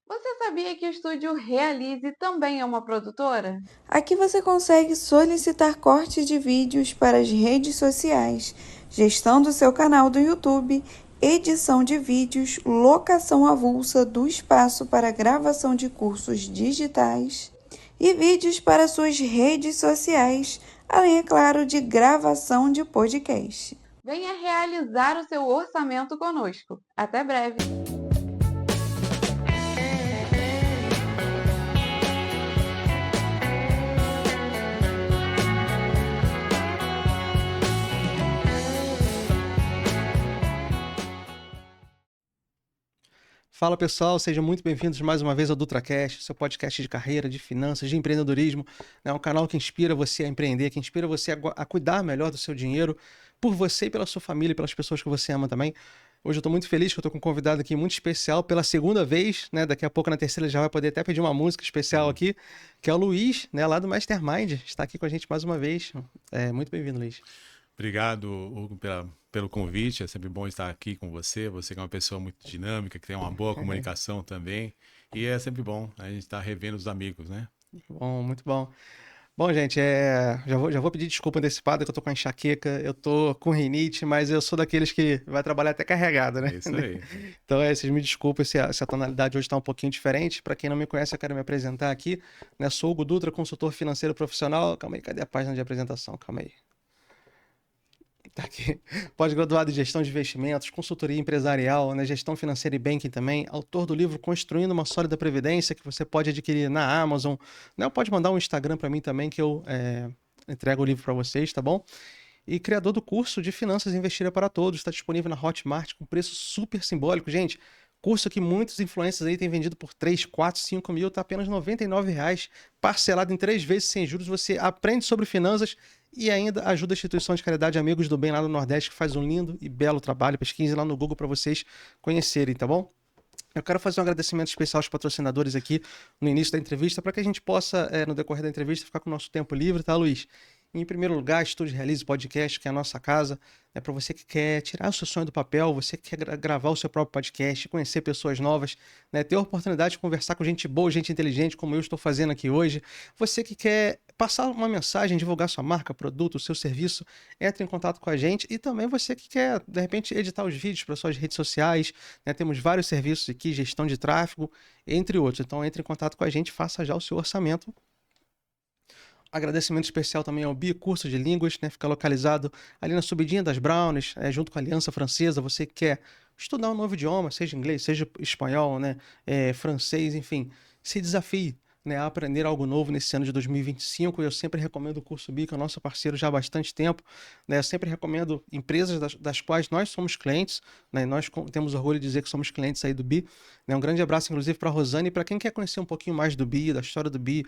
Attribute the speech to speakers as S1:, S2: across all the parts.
S1: Você sabia que o estúdio Realize também é uma produtora?
S2: Aqui você consegue solicitar corte de vídeos para as redes sociais, gestão do seu canal do YouTube, edição de vídeos, locação avulsa do espaço para gravação de cursos digitais e vídeos para suas redes sociais, além, é claro, de gravação de podcast.
S1: Venha realizar o seu orçamento conosco. Até breve!
S3: Fala pessoal, sejam muito bem-vindos mais uma vez ao DutraCast, seu podcast de carreira, de finanças, de empreendedorismo. É um canal que inspira você a empreender, que inspira você a cuidar melhor do seu dinheiro, por você e pela sua família e pelas pessoas que você ama também. Hoje eu estou muito feliz que eu estou com um convidado aqui muito especial pela segunda vez, né? Daqui a pouco na terceira ele já vai poder até pedir uma música especial aqui, que é o Luiz, né? Lá do Mastermind, está aqui com a gente mais uma vez. Muito bem-vindo, Luiz.
S4: Obrigado, Hugo, pelo convite. É sempre bom estar aqui com você. Você que é uma pessoa muito dinâmica, que tem uma boa comunicação também. E é sempre bom a gente estar revendo os amigos, né?
S3: Bom, muito bom. Bom, gente, já vou pedir desculpa antecipada que eu tô com enxaqueca, eu tô com rinite, mas eu sou daqueles que vai trabalhar até carregado, né?
S4: É isso aí.
S3: Então, vocês me desculpem se a tonalidade hoje tá um pouquinho diferente. Para quem não me conhece, eu quero me apresentar aqui, né? Sou Hugo Dutra, consultor financeiro profissional. Calma aí, cadê a página de apresentação? Calma aí. Tá aqui. Pós-graduado em gestão de investimentos, consultoria empresarial, né, gestão financeira e banking também. Autor do livro Construindo uma Sólida Previdência, que você pode adquirir na Amazon. Né, pode mandar um Instagram para mim também, que eu entrego o livro para vocês, tá bom? E criador do curso de Finanças e Investir é para Todos. Está disponível na Hotmart com preço super simbólico. Gente, curso que muitos influencers aí têm vendido por 3, 4, 5 mil, tá apenas R$ 99,00, parcelado em 3 vezes sem juros. Você aprende sobre finanças e ainda ajuda a instituição de caridade Amigos do Bem lá no Nordeste, que faz um lindo e belo trabalho. Pesquise lá no Google para vocês conhecerem, tá bom? Eu quero fazer um agradecimento especial aos patrocinadores aqui no início da entrevista, para que a gente possa, no decorrer da entrevista, ficar com o nosso tempo livre, tá, Luiz? Em primeiro lugar, Estúdio Realize Podcast, que é a nossa casa. É para você que quer tirar o seu sonho do papel, você que quer gravar o seu próprio podcast, conhecer pessoas novas, né, ter a oportunidade de conversar com gente boa, gente inteligente, como eu estou fazendo aqui hoje. Você que quer passar uma mensagem, divulgar sua marca, produto, o seu serviço, entre em contato com a gente. E também você que quer, de repente, editar os vídeos para suas redes sociais, né, temos vários serviços aqui, gestão de tráfego, entre outros. Então, entre em contato com a gente, faça já o seu orçamento. Agradecimento especial também ao BI Curso de Línguas, né? Fica localizado ali na subidinha das Brownies, junto com a Aliança Francesa. Você que quer estudar um novo idioma, seja inglês, seja espanhol, né? Francês, enfim, se desafie, né, a aprender algo novo nesse ano de 2025. Eu sempre recomendo o curso BI, que é o nosso parceiro já há bastante tempo, né? Eu sempre recomendo empresas das quais nós somos clientes, né? Nós temos orgulho de dizer que somos clientes aí do BI, né? Um grande abraço, inclusive, para a Rosane e para quem quer conhecer um pouquinho mais do BI, da história do BI,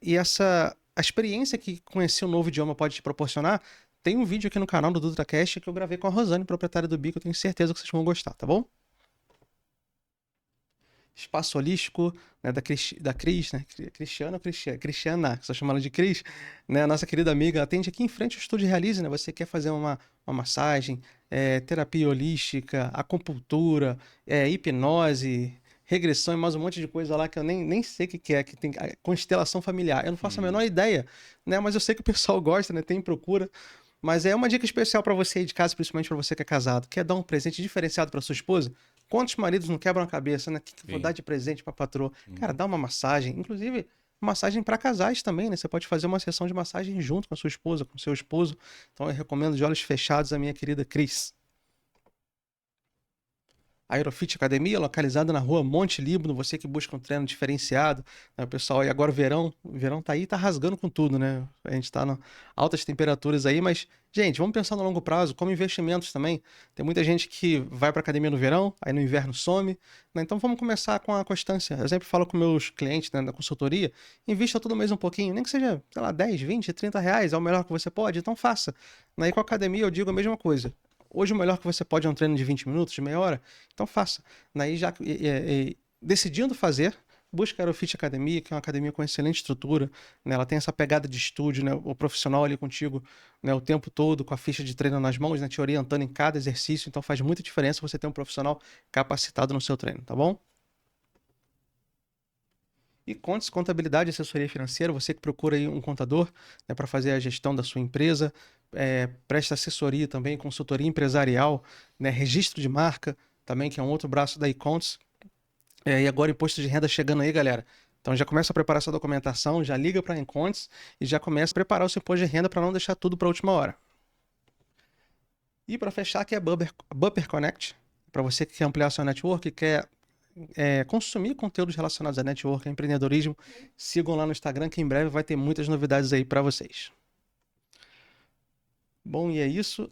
S3: e a experiência que conhecer um novo idioma pode te proporcionar. Tem um vídeo aqui no canal do DutraCast que eu gravei com a Rosane, proprietária do BI, que eu tenho certeza que vocês vão gostar, tá bom? Espaço Holístico, né, da Cris, né? Cristiana ou Cristiana, que estou chamando de Cris, né? A nossa querida amiga atende aqui em frente ao Estúdio Realize, né? Você quer fazer uma massagem, terapia holística, acupuntura, hipnose, regressão e mais um monte de coisa lá que eu nem sei o que é, que tem constelação familiar. Eu não faço a menor ideia, né? Mas eu sei que o pessoal gosta, né? Tem procura. Mas é uma dica especial para você aí de casa, principalmente para você que é casado. Quer dar um presente diferenciado para sua esposa? Quantos maridos não quebram a cabeça, né? O que eu vou dar
S4: Sim.
S3: de presente para patroa? Cara,
S4: Uhum.
S3: dá uma massagem. Inclusive, massagem para casais também, né? Você pode fazer uma sessão de massagem junto com a sua esposa, com o seu esposo. Então eu recomendo de olhos fechados a minha querida Cris. Aerofit Academia, localizada na rua Monte Líbano, você que busca um treino diferenciado, né, pessoal? E agora o verão tá aí, tá rasgando com tudo, né? A gente tá em altas temperaturas aí, mas, gente, vamos pensar no longo prazo, como investimentos também. Tem muita gente que vai pra academia no verão, aí no inverno some, né? Então vamos começar com a constância. Eu sempre falo com meus clientes, né, da consultoria, invista todo mês um pouquinho, nem que seja, sei lá, 10, 20, 30 reais, é o melhor que você pode, então faça. Né? E com a academia eu digo a mesma coisa. Hoje o melhor que você pode é um treino de 20 minutos, de meia hora, então faça. Daí já decidindo fazer, busca a Aerofit Academia, que é uma academia com excelente estrutura, né? Ela tem essa pegada de estúdio, né? O profissional ali contigo, né, o tempo todo, com a ficha de treino nas mãos, né, te orientando em cada exercício, então faz muita diferença você ter um profissional capacitado no seu treino, tá bom? E Contes, contabilidade e assessoria financeira, você que procura aí um contador, né, para fazer a gestão da sua empresa, presta assessoria também, consultoria empresarial, né, registro de marca também, que é um outro braço da iContes. E agora imposto de renda chegando aí, galera. Então já começa a preparar essa documentação, já liga para a iContes e já começa a preparar o seu imposto de renda para não deixar tudo para a última hora. E para fechar, aqui é Bumper Connect, para você que quer ampliar seu network, quer consumir conteúdos relacionados a network, a empreendedorismo, sigam lá no Instagram que em breve vai ter muitas novidades aí para vocês. Bom, e é isso.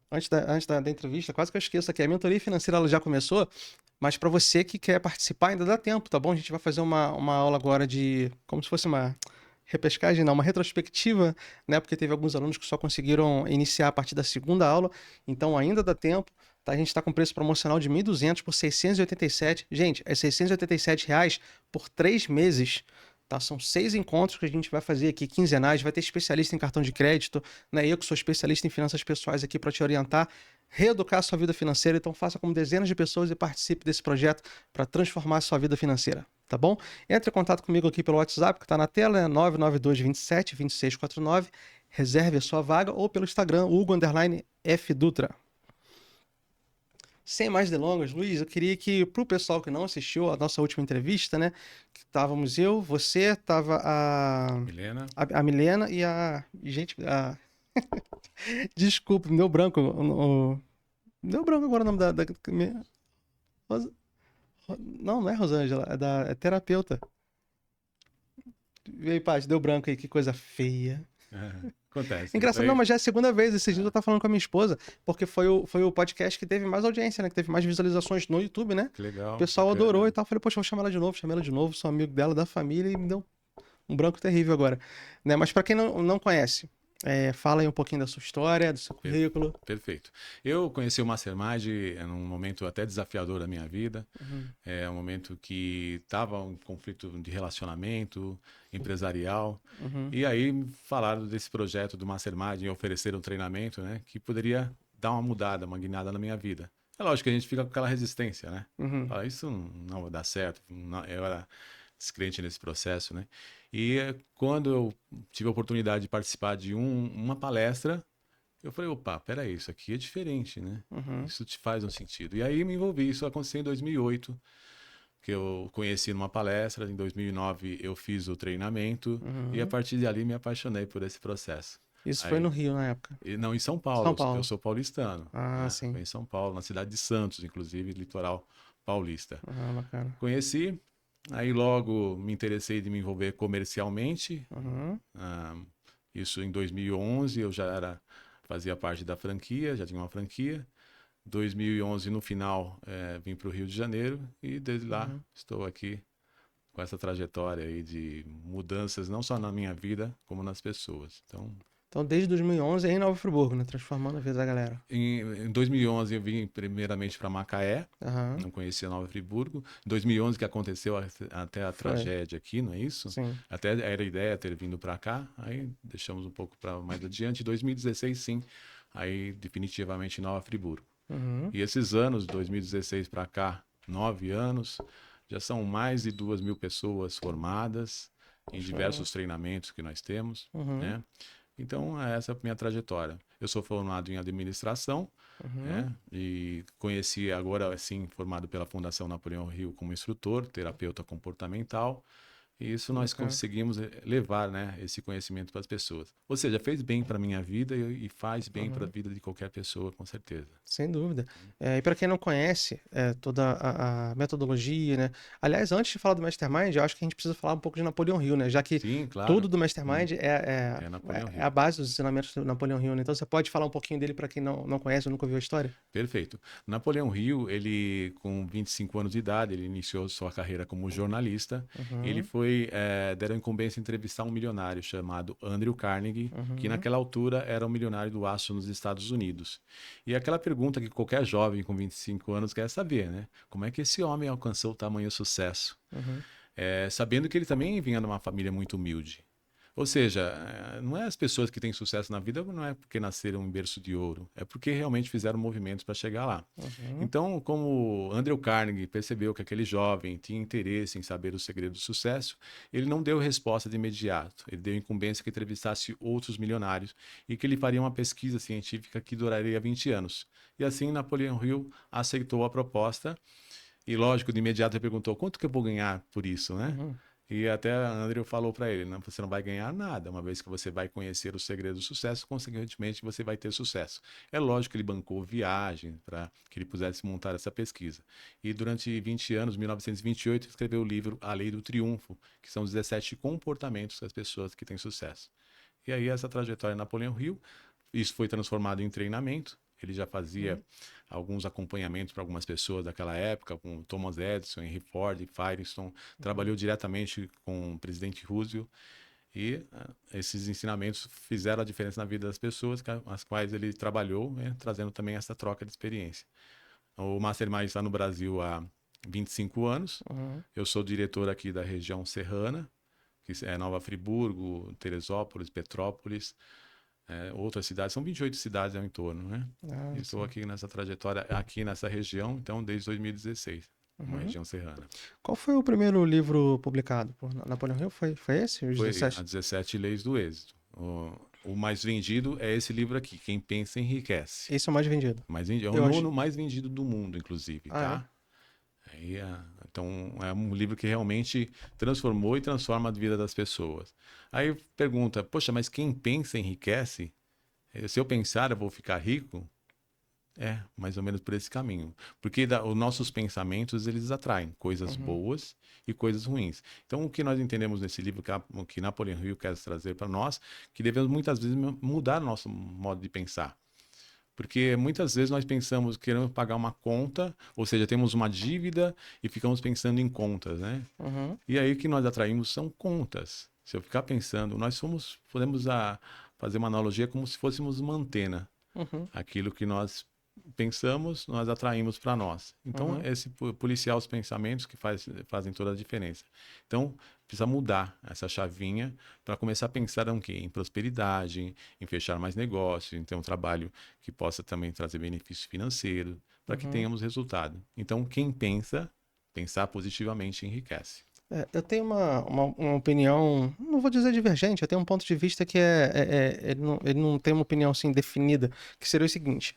S3: Antes da entrevista, quase que eu esqueço aqui, a mentoria financeira ela já começou, mas para você que quer participar ainda dá tempo, tá bom? A gente vai fazer uma aula agora de, como se fosse uma repescagem, não, uma retrospectiva, né? Porque teve alguns alunos que só conseguiram iniciar a partir da segunda aula, então ainda dá tempo. Tá? A gente está com preço promocional de 1.200 por 687. Gente, é 687 reais por 3 meses. Tá? São 6 encontros que a gente vai fazer aqui, quinzenais. Vai ter especialista em cartão de crédito, né? Eu que sou especialista em finanças pessoais aqui para te orientar, reeducar a sua vida financeira. Então faça como dezenas de pessoas e participe desse projeto para transformar a sua vida financeira. Tá bom? Entre em contato comigo aqui pelo WhatsApp, que está na tela, é 992 27 2649. Reserve a sua vaga ou pelo Instagram, Hugo_F Dutra. Sem mais delongas, Luiz, eu queria que, para o pessoal que não assistiu a nossa última entrevista, né? Que estávamos eu, você, estava
S4: Milena.
S3: a Milena e Gente, desculpa, me deu branco. Deu branco agora o nome da... Não é Rosângela, é terapeuta. E aí, Paty, deu branco aí, que coisa feia.
S4: Acontece.
S3: Engraçado, não, mas já é a segunda vez. Esses dias eu tava falando com a minha esposa, porque foi o podcast que teve mais audiência, né? Que teve mais visualizações no YouTube, né?
S4: Que legal.
S3: O pessoal
S4: bacana.
S3: adorou e tal. Eu falei, poxa, vou chamar ela de novo, chamei ela de novo, sou amigo dela, da família, e me deu um branco terrível agora. Né? Mas pra quem não conhece, fala aí um pouquinho da sua história, do seu currículo.
S4: Perfeito. Eu conheci o Mastermind num momento até desafiador da minha vida.
S3: Uhum.
S4: É um momento que estava um conflito de relacionamento empresarial.
S3: Uhum.
S4: E aí falaram desse projeto do Mastermind e ofereceram um treinamento, né, que poderia dar uma mudada, uma guinada na minha vida. É lógico que a gente fica com aquela resistência, né?
S3: Uhum.
S4: Fala, isso não vai dar certo. Eu era descrente nesse processo, né? E quando eu tive a oportunidade de participar de uma palestra, eu falei, opa, peraí, isso aqui é diferente, né?
S3: Uhum.
S4: Isso te faz um sentido. E aí me envolvi. Isso aconteceu em 2008, que eu conheci numa palestra. Em 2009 eu fiz o treinamento e a partir dali me apaixonei por esse processo.
S3: Isso
S4: Aí,
S3: foi no Rio na época.
S4: não, em São Paulo.
S3: São Paulo.
S4: Eu sou paulistano.
S3: Ah,
S4: né?
S3: sim.
S4: Foi em São Paulo, na cidade de Santos, inclusive, litoral paulista.
S3: Ah, bacana.
S4: Conheci, aí logo me interessei de me envolver comercialmente.
S3: Uhum.
S4: Isso em 2011 eu fazia parte da franquia, já tinha uma franquia. 2011 no final vim para o Rio de Janeiro e desde lá estou aqui com essa trajetória aí de mudanças não só na minha vida como nas pessoas.
S3: Então, desde 2011 é em Nova Friburgo, né? Transformando a vida da galera.
S4: Em 2011 eu vim primeiramente para Macaé, não conhecia Nova Friburgo. Em 2011 que aconteceu até a tragédia aqui, não é isso?
S3: Sim.
S4: Até era a ideia ter vindo para cá, aí deixamos um pouco para mais adiante. Em 2016 sim, aí definitivamente Nova Friburgo. E esses anos, 2016 para cá, 9 anos, já são mais de 2.000 pessoas formadas em diversos treinamentos que nós temos, né? Então, essa é a minha trajetória. Eu sou formado em administração, né? E conheci agora, assim, formado pela Fundação Napoleão Rio como instrutor, terapeuta comportamental. E isso nós conseguimos levar, né, esse conhecimento para as pessoas. Ou seja, fez bem para a minha vida e faz bem para a vida de qualquer pessoa, com certeza.
S3: Sem dúvida. E para quem não conhece toda a metodologia, né? Aliás, antes de falar do Mastermind, eu acho que a gente precisa falar um pouco de Napoleão Hill, né? Já que
S4: Sim, claro.
S3: tudo do Mastermind
S4: Napoleão Hill.
S3: é a base dos ensinamentos do Napoleão Hill, né? Então você pode falar um pouquinho dele para quem não conhece ou nunca ouviu a história?
S4: Perfeito. Napoleão Hill, ele com 25 anos de idade, ele iniciou sua carreira como jornalista. Ele deram incumbência em entrevistar um milionário chamado Andrew Carnegie, que naquela altura era um milionário do aço nos Estados Unidos. E aquela pergunta que qualquer jovem com 25 anos quer saber, né? Como é que esse homem alcançou tamanho sucesso? Sabendo que ele também vinha de uma família muito humilde. Ou seja, não é as pessoas que têm sucesso na vida, não é porque nasceram em berço de ouro, é porque realmente fizeram movimentos para chegar lá. Então, como Andrew Carnegie percebeu que aquele jovem tinha interesse em saber o segredo do sucesso, ele não deu resposta de imediato. Ele deu incumbência que entrevistasse outros milionários e que ele faria uma pesquisa científica que duraria 20 anos. E assim, Napoleão Hill aceitou a proposta e, lógico, de imediato ele perguntou, quanto que eu vou ganhar por isso, né? E até Andrew falou para ele, você não vai ganhar nada, uma vez que você vai conhecer o segredo do sucesso, consequentemente você vai ter sucesso. É lógico que ele bancou viagem para que ele pudesse montar essa pesquisa. E durante 20 anos, 1928, escreveu o livro A Lei do Triunfo, que são 17 comportamentos das pessoas que têm sucesso. E aí essa trajetória de Napoleão Hill, isso foi transformado em treinamento. Ele já fazia alguns acompanhamentos para algumas pessoas daquela época, com Thomas Edison, Henry Ford, Firestone. Trabalhou diretamente com o presidente Roosevelt. E esses ensinamentos fizeram a diferença na vida das pessoas, as quais ele trabalhou, né, trazendo também essa troca de experiência. O Mastermind está no Brasil há 25 anos. Eu sou diretor aqui da região serrana, que é Nova Friburgo, Teresópolis, Petrópolis. Outras cidades, são 28 cidades ao entorno, né? Estou aqui nessa trajetória, aqui nessa região, então, desde 2016, uma região serrana.
S3: Qual foi o primeiro livro publicado por Napoleão Hill? Foi esse? Os
S4: Foi
S3: 17?
S4: As 17 Leis do Êxito. O mais vendido é esse livro aqui, Quem Pensa Enriquece.
S3: Esse é o mais vendido.
S4: É o nono mais vendido do mundo, inclusive, tá? Então, é um livro que realmente transformou e transforma a vida das pessoas. Aí pergunta, poxa, mas quem pensa enriquece? Se eu pensar, eu vou ficar rico? É, mais ou menos por esse caminho. Porque os nossos pensamentos, eles atraem coisas boas e coisas ruins. Então, o que nós entendemos nesse livro, que Napoleão Hill quer trazer para nós, que devemos muitas vezes mudar nosso modo de pensar. Porque muitas vezes nós pensamos, queremos pagar uma conta, ou seja, temos uma dívida e ficamos pensando em contas, né? E aí o que nós atraímos são contas. Se eu ficar pensando, podemos fazer uma analogia como se fôssemos uma antena. Aquilo que nós pensamos, nós atraímos para nós. Então, esse policiar os pensamentos que fazem toda a diferença. Então, precisa mudar essa chavinha para começar a pensar em prosperidade, em fechar mais negócios, em ter um trabalho que possa também trazer benefício financeiro, para que tenhamos resultado. Então, quem pensar positivamente enriquece.
S3: Eu tenho uma opinião, não vou dizer divergente, eu tenho um ponto de vista que ele não tem uma opinião assim definida, que seria o seguinte.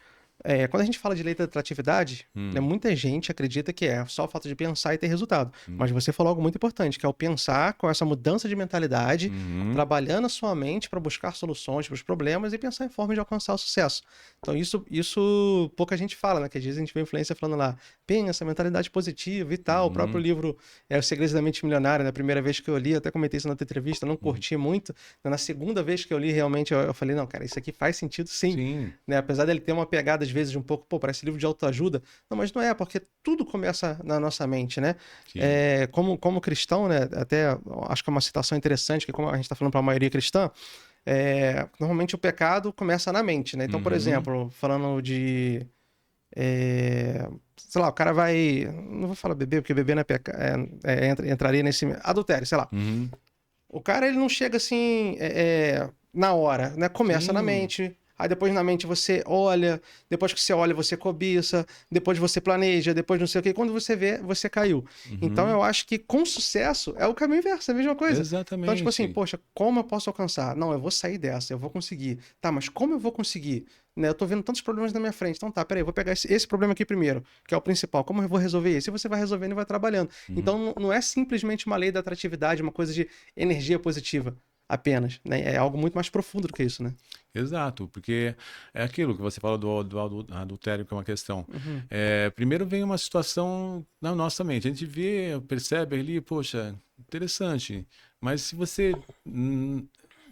S3: Quando a gente fala de lei da atratividade, né, muita gente acredita que é só o fato de pensar e ter resultado. Mas você falou algo muito importante, que é o pensar com essa mudança de mentalidade, trabalhando a sua mente para buscar soluções para os problemas e pensar em forma de alcançar o sucesso. Então isso pouca gente fala, né? Que às vezes a gente vê influência falando lá, pensa, mentalidade positiva e tal. O próprio livro Os Segredos da Mente Milionária, na primeira vez que eu li, até comentei isso na outra entrevista, não curti muito. Na segunda vez que eu li, realmente, eu falei, não, cara, isso aqui faz sentido sim. Né? Apesar dele ter uma pegada às vezes de um pouco, parece livro de autoajuda. Não, mas não é, porque tudo começa na nossa mente, né? Como cristão, né? Até acho que é uma citação interessante, que como a gente está falando para a maioria cristã, normalmente o pecado começa na mente, né? Então, por exemplo, falando de... sei lá, o cara vai... Não vou falar beber, porque beber não é pecado, entraria nesse... Adultério, sei lá. O cara, ele não chega assim na hora, né? Começa na mente... Aí depois na mente você olha, depois que você olha você cobiça, depois você planeja, depois não sei o quê. Quando você vê, você caiu. Então eu acho que com sucesso é o caminho inverso, é a mesma coisa.
S4: Exatamente.
S3: Então tipo assim, poxa, como eu posso alcançar? Não, eu vou sair dessa, eu vou conseguir. Tá, mas como eu vou conseguir? Né, eu tô vendo tantos problemas na minha frente. Então tá, peraí, eu vou pegar esse problema aqui primeiro, que é o principal. Como eu vou resolver esse? E você vai resolvendo e vai trabalhando. Então não é simplesmente uma lei da atratividade, uma coisa de energia positiva apenas, né? É algo muito mais profundo do que isso, né?
S4: Exato, porque é aquilo que você fala do adultério, que é uma questão. Primeiro vem uma situação na nossa mente, a gente vê, percebe ali, poxa, interessante, mas se você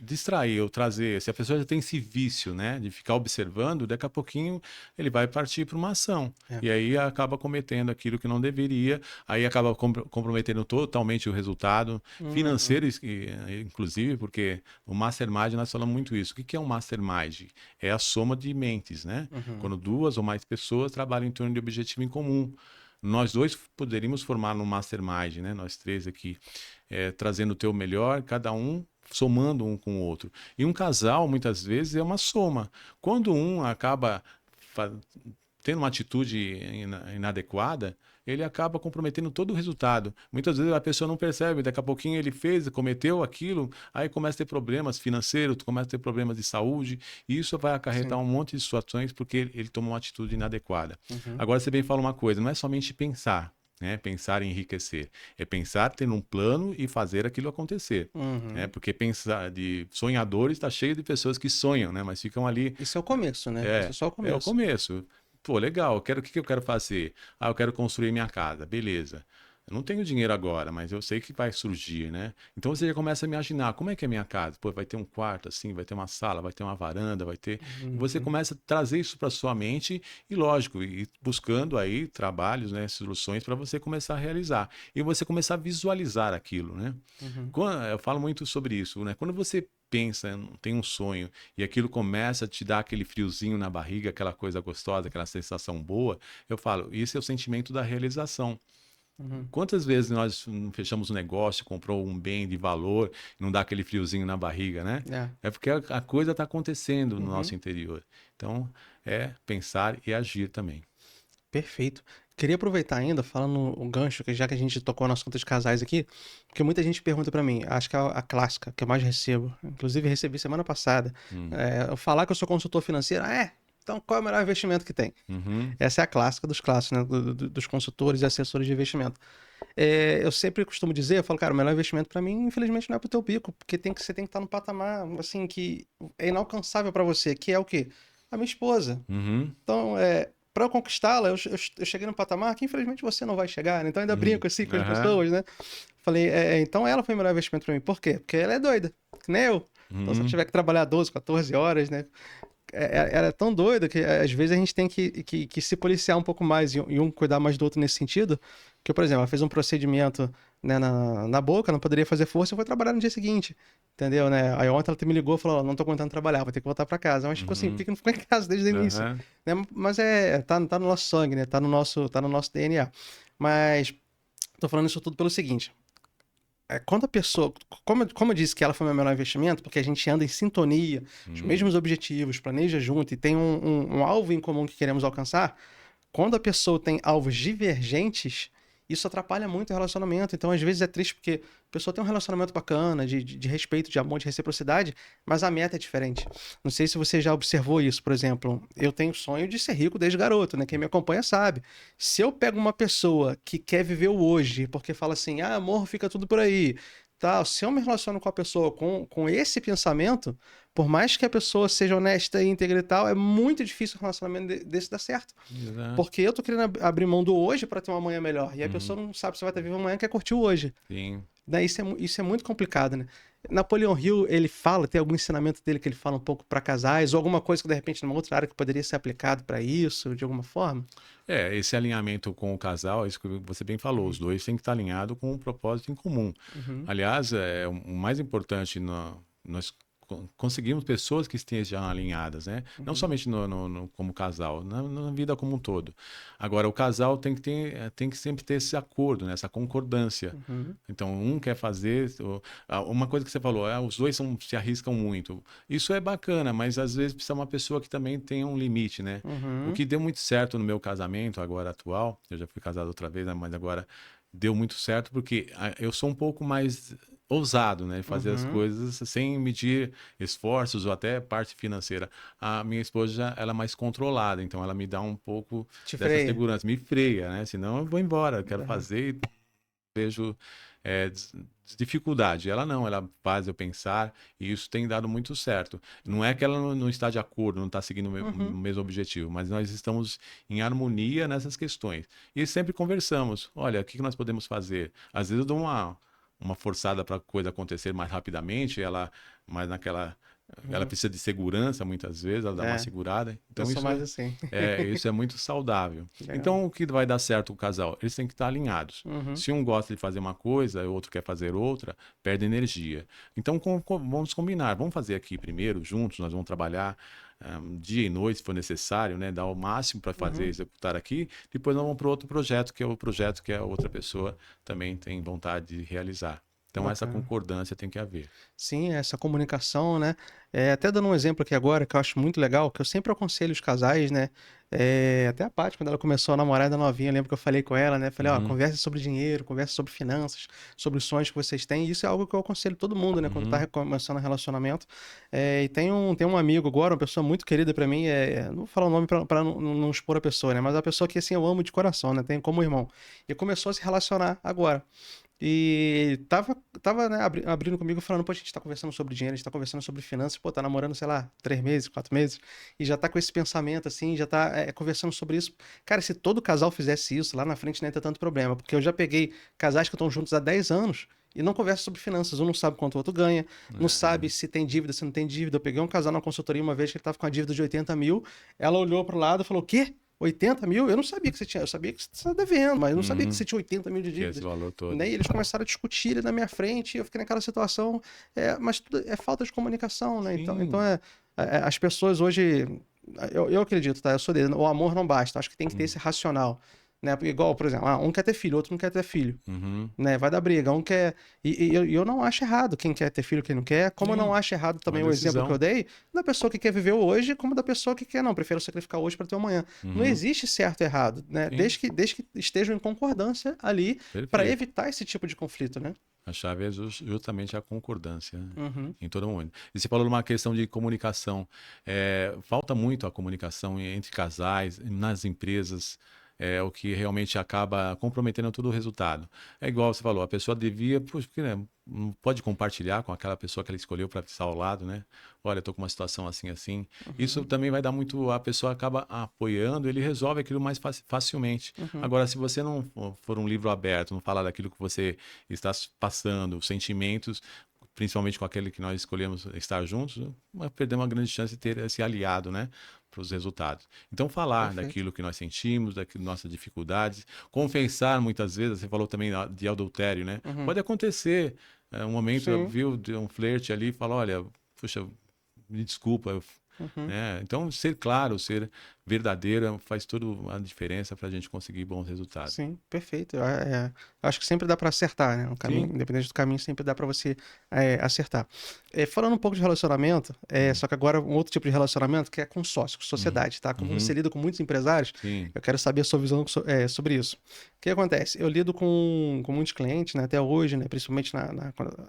S4: distrair ou trazer, se a pessoa já tem esse vício, né, de ficar observando, daqui a pouquinho ele vai partir para uma ação. E aí acaba cometendo aquilo que não deveria, aí acaba comprometendo totalmente o resultado financeiro, inclusive, porque o Mastermind, nós falamos muito isso. O que é um Mastermind? É a soma de mentes, né? Quando duas ou mais pessoas trabalham em torno de objetivo em comum. Nós dois poderíamos formar um Mastermind, né? Nós três aqui, trazendo o teu melhor, cada um somando um com o outro. E um casal, muitas vezes, é uma soma. Quando um acaba tendo uma atitude inadequada, ele acaba comprometendo todo o resultado. Muitas vezes a pessoa não percebe, daqui a pouquinho ele cometeu aquilo, aí começa a ter problemas financeiros, começa a ter problemas de saúde, e isso vai acarretar um monte de situações porque ele tomou uma atitude inadequada. Agora, você bem fala uma coisa, não é somente pensar, né? Pensar em enriquecer, é pensar, ter um plano e fazer aquilo acontecer. Né? Porque pensar de sonhadores está cheio de pessoas que sonham, né? Mas ficam ali.
S3: Isso é o começo, né? Isso é só o começo.
S4: É o começo. Pô, legal, o que eu quero fazer? Ah, eu quero construir minha casa, beleza. Eu não tenho dinheiro agora, mas eu sei que vai surgir, né? Então você já começa a imaginar, como é que é a minha casa? Pô, vai ter um quarto assim, vai ter uma sala, vai ter uma varanda, vai ter... E você começa a trazer isso para sua mente e, lógico, e buscando aí trabalhos, né, soluções para você começar a realizar. E você começar a visualizar aquilo, né? Eu falo muito sobre isso, né? Quando você pensa, tem um sonho e aquilo começa a te dar aquele friozinho na barriga, aquela coisa gostosa, aquela sensação boa, eu falo, isso é o sentimento da realização. Quantas vezes nós fechamos um negócio, comprou um bem de valor, e não dá aquele friozinho na barriga, né? É porque a coisa está acontecendo no nosso interior. Então, é pensar e agir também.
S3: Perfeito. Queria aproveitar ainda, falando o gancho, que já que a gente tocou no assunto de casais aqui, porque muita gente pergunta pra mim, acho que é a clássica, que eu mais recebo, inclusive recebi semana passada, eu falar que eu sou consultor financeiro, então qual é o melhor investimento que tem? Essa é a clássica dos clássicos, né? Dos consultores e assessores de investimento. Eu sempre costumo dizer, eu falo, cara, o melhor investimento pra mim, infelizmente, não é pro teu pico, porque você tem que estar no patamar, assim, que é inalcançável pra você, que é o quê? A minha esposa. Então, para eu conquistá-la, eu cheguei num patamar que infelizmente você não vai chegar, né? Então ainda brinco assim com as pessoas, né? Falei, então ela foi o melhor investimento para mim. Por quê? Porque ela é doida, que nem eu. Então se eu tiver que trabalhar 12, 14 horas, né? Ela é tão doida que às vezes a gente tem que se policiar um pouco mais e um cuidar mais do outro nesse sentido. Que, por exemplo, ela fez um procedimento, né, na boca, não poderia fazer força, eu vou trabalhar no dia seguinte, entendeu, né? Aí ontem ela me ligou e falou, não tô aguentando trabalhar, vou ter que voltar pra casa. Mas, tipo assim, por que não ficou em casa desde o início? Né? Mas tá no nosso sangue, né? Tá no nosso DNA. Mas tô falando isso tudo pelo seguinte. Quando a pessoa, como eu disse que ela foi o meu melhor investimento, porque a gente anda em sintonia, os mesmos objetivos, planeja junto e tem um alvo em comum que queremos alcançar, quando a pessoa tem alvos divergentes, isso atrapalha muito o relacionamento. Então, às vezes é triste porque a pessoa tem um relacionamento bacana, de respeito, de amor, de reciprocidade, mas a meta é diferente. Não sei se você já observou isso, por exemplo, eu tenho sonho de ser rico desde garoto, né? Quem me acompanha sabe. Se eu pego uma pessoa que quer viver o hoje, porque fala assim, amor, fica tudo por aí, tal. Se eu me relaciono com a pessoa com esse pensamento, por mais que a pessoa seja honesta e íntegra e tal, é muito difícil o relacionamento desse dar certo.
S4: Exato.
S3: Porque eu tô querendo abrir mão do hoje para ter uma amanhã melhor. E a pessoa não sabe se vai estar viva amanhã, quer curtir o hoje.
S4: Sim.
S3: Daí isso é muito complicado, né? Napoleão Hill, ele fala, tem algum ensinamento dele que ele fala um pouco para casais, ou alguma coisa que de repente numa outra área que poderia ser aplicado para isso, de alguma forma?
S4: Esse alinhamento com o casal, é isso que você bem falou, os dois têm que estar alinhados com um propósito em comum. Aliás, o mais importante, nós conseguimos pessoas que estejam alinhadas, né? Não somente como casal, na vida como um todo. Agora, o casal tem que sempre ter esse acordo, né? Essa concordância. Então, um quer fazer... Uma coisa que você falou, os dois se arriscam muito. Isso é bacana, mas às vezes precisa uma pessoa que também tenha um limite, né? O que deu muito certo no meu casamento, agora atual, eu já fui casado outra vez, né? Mas agora deu muito certo porque eu sou um pouco mais ousado, né? Fazer as coisas sem medir esforços ou até parte financeira. A minha esposa, ela é mais controlada, então ela me dá um pouco dessa segurança, me freia, né? Senão eu vou embora, eu quero fazer e vejo dificuldade. Ela não, ela faz eu pensar e isso tem dado muito certo. Não é que ela não está de acordo, não está seguindo o mesmo objetivo, mas nós estamos em harmonia nessas questões. E sempre conversamos. Olha, o que nós podemos fazer? Às vezes eu dou uma forçada para a coisa acontecer mais rapidamente, mais naquela... Ela precisa de segurança, muitas vezes, ela dá uma segurada. Então,
S3: eu sou mais assim.
S4: Isso é muito saudável.
S3: Legal.
S4: Então, o que vai dar certo o casal? Eles têm que estar alinhados. Se um gosta de fazer uma coisa, o outro quer fazer outra, perde energia. Então, vamos combinar. Vamos fazer aqui primeiro, juntos, nós vamos trabalhar dia e noite, se for necessário, né? Dar o máximo para fazer, executar aqui. Depois nós vamos para outro projeto, que é o projeto que a outra pessoa também tem vontade de realizar. Então, essa
S3: Bacana.
S4: concordância tem que haver.
S3: Sim, essa comunicação, né? Até dando um exemplo aqui agora, que eu acho muito legal, que eu sempre aconselho os casais, né? Até a Paty, quando ela começou a namorar ainda novinha, eu lembro que eu falei com ela, né? Falei, ó,
S4: Uhum.
S3: converse sobre dinheiro, converse sobre finanças, sobre os sonhos que vocês têm. E isso é algo que eu aconselho todo mundo, né? Quando tá começando um relacionamento. E tem um amigo agora, uma pessoa muito querida pra mim, não vou falar o nome pra não expor a pessoa, né? Mas é uma pessoa que, assim, eu amo de coração, né? Tenho como irmão. E começou a se relacionar agora. E tava né, abrindo comigo, falando, pô, a gente tá conversando sobre dinheiro, a gente tá conversando sobre finanças, pô, tá namorando, sei lá, 3 meses, 4 meses, e já tá com esse pensamento, assim, já tá conversando sobre isso. Cara, se todo casal fizesse isso, lá na frente não ia ter tanto problema, porque eu já peguei casais que estão juntos há 10 anos e não conversam sobre finanças, um não sabe quanto o outro ganha, não sabe se tem dívida, se não tem dívida. Eu peguei um casal na consultoria uma vez que ele tava com uma dívida de 80 mil, ela olhou pro lado e falou, o quê? 80 mil? Eu não sabia que você tinha, eu sabia que você estava devendo, mas eu não sabia que você tinha 80 mil de
S4: Que é esse
S3: dívidas.
S4: valor todo.
S3: Né? E eles começaram a discutir ali na minha frente, e eu fiquei naquela situação, mas tudo é falta de comunicação, né? Então
S4: Sim.
S3: as pessoas hoje, eu acredito, tá? Eu sou dele, o amor não basta, acho que tem que ter esse racional, né? Igual, por exemplo, um quer ter filho, outro não quer ter filho,
S4: Uhum.
S3: né? Vai dar briga, um quer... E eu não acho errado quem quer ter filho, quem não quer, como eu não
S4: Sim.
S3: acho errado também
S4: Uma
S3: o exemplo
S4: decisão.
S3: que eu dei, da pessoa que quer viver hoje, como da pessoa que quer, não, prefiro sacrificar hoje para ter amanhã. Não existe certo e errado, né?
S4: Sim.
S3: Desde que estejam em concordância ali para
S4: Perfeito.
S3: evitar esse tipo de conflito, né?
S4: A chave é justamente a concordância, né?
S3: Uhum.
S4: Em todo momento. E você falou numa questão de comunicação. Falta muito a comunicação entre casais, nas empresas. É o que realmente acaba comprometendo todo o resultado. É igual você falou, a pessoa devia, puxa, porque, né, não pode compartilhar com aquela pessoa que ela escolheu para estar ao lado, né? Olha, eu tô com uma situação assim, assim. Isso também vai dar muito, a pessoa acaba apoiando, ele resolve aquilo mais facilmente. Agora, se você não for um livro aberto, não falar daquilo que você está passando, os sentimentos, principalmente com aquele que nós escolhemos estar juntos, vai perder uma grande chance de ter esse aliado, né? Para os resultados. Então, falar
S3: Perfeito.
S4: daquilo que nós sentimos, daquilo nossas dificuldades, confessar muitas vezes, você falou também de adultério, né? Pode acontecer um momento,
S3: Sim.
S4: viu, de um flerte ali e fala, olha, puxa, me desculpa, né? Então, ser claro, ser verdadeira faz toda a diferença para a gente conseguir bons resultados.
S3: Sim, perfeito. Acho que sempre dá para acertar, né? O caminho,
S4: Sim.
S3: independente do caminho, sempre dá para você acertar. Falando um pouco de relacionamento, só que agora um outro tipo de relacionamento que é com sócio, com sociedade, tá? Como você lida com muitos empresários,
S4: Sim.
S3: eu quero saber a sua visão sobre isso. O que acontece? Eu lido com muitos clientes, né? Até hoje, né? Principalmente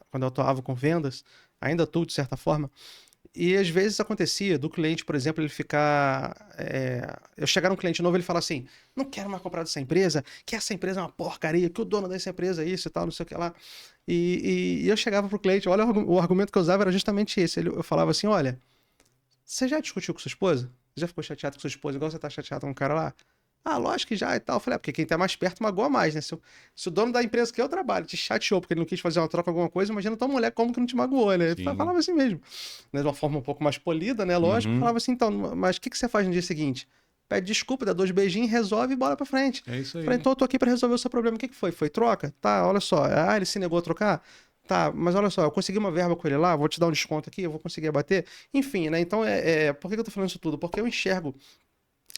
S3: quando eu atuava com vendas, ainda atuo de certa forma. E às vezes acontecia do cliente, por exemplo, ele ficar. Eu chegar num cliente novo e ele falar assim: não quero mais comprar dessa empresa, que essa empresa é uma porcaria, que o dono dessa empresa é isso e tal, não sei o que lá. E eu chegava pro cliente, olha, o argumento que eu usava era justamente esse. Eu falava assim: olha, você já discutiu com sua esposa? Você já ficou chateado com sua esposa, igual você tá chateado com o cara lá? Ah, lógico que já e tal. Eu falei, porque quem tá mais perto magoa mais, né? Se o dono da empresa que eu trabalho te chateou porque ele não quis fazer uma troca, alguma coisa, imagina tua mulher como que não te magoou, né?
S4: Sim.
S3: Falava assim mesmo. Né? De uma forma um pouco mais polida, né? Lógico. Falava assim, então, mas o que você faz no dia seguinte? Pede desculpa, dá 2 beijinhos, resolve e bora pra frente.
S4: É isso aí.
S3: Falei, então eu tô aqui pra resolver o seu problema. O que foi? Foi troca? Tá, olha só. Ah, ele se negou a trocar? Tá, mas olha só, eu consegui uma verba com ele lá, vou te dar um desconto aqui, eu vou conseguir abater. Enfim, né? Então, por que eu tô falando isso tudo? Porque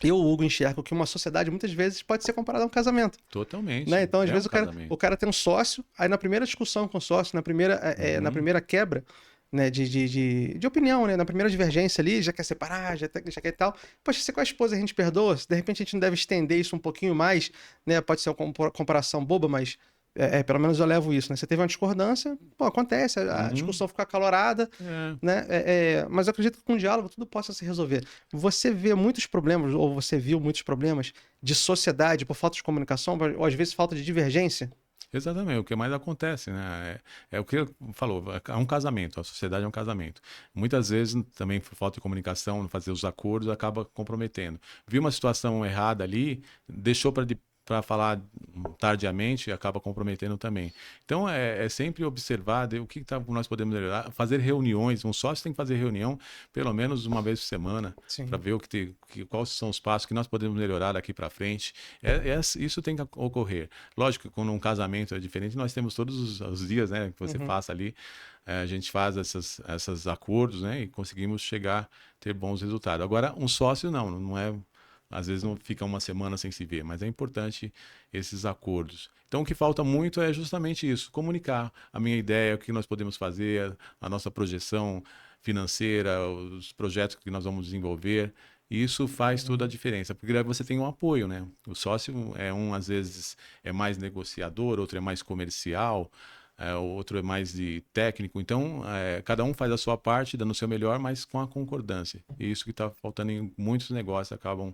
S3: eu, Hugo, enxergo que uma sociedade muitas vezes pode ser comparada a um casamento.
S4: Totalmente.
S3: Né? Então, às vezes,
S4: casamento.
S3: o cara tem um sócio, aí na primeira discussão com o sócio, na primeira quebra, né, de opinião, né? Na primeira divergência ali, já quer separar, já quer tal. Poxa, se com a esposa a gente perdoa, se de repente a gente não deve estender isso um pouquinho mais, né? Pode ser uma comparação boba, mas pelo menos eu levo isso, né? Você teve uma discordância, pô, acontece, a discussão fica acalorada, né? Mas eu acredito que com o diálogo tudo possa se resolver. Você vê muitos problemas, ou você viu muitos problemas de sociedade por falta de comunicação, ou às vezes falta de divergência?
S4: Exatamente, o que mais acontece, né? É o que ele falou, é um casamento, a sociedade é um casamento. Muitas vezes, também por falta de comunicação, não fazer os acordos, acaba comprometendo. Viu uma situação errada ali, deixou para falar tardiamente, acaba comprometendo também. Então, é sempre observar o que nós podemos melhorar, fazer reuniões, um sócio tem que fazer reunião pelo menos uma vez por semana, para ver quais são os passos que nós podemos melhorar daqui para frente. Isso tem que ocorrer. Lógico que quando um casamento é diferente, nós temos todos os dias, né, que você passa ali, a gente faz esses acordos, né, e conseguimos ter bons resultados. Agora, um sócio não é às vezes não fica uma semana sem se ver, mas é importante esses acordos. Então, o que falta muito é justamente isso, comunicar a minha ideia, o que nós podemos fazer, a nossa projeção financeira, os projetos que nós vamos desenvolver. E isso faz toda a diferença, porque aí você tem um apoio, né? O sócio às vezes, é mais negociador, outro é mais comercial, o outro é mais de técnico. Então, cada um faz a sua parte, dando o seu melhor, mas com a concordância. E isso que está faltando em muitos negócios, acabam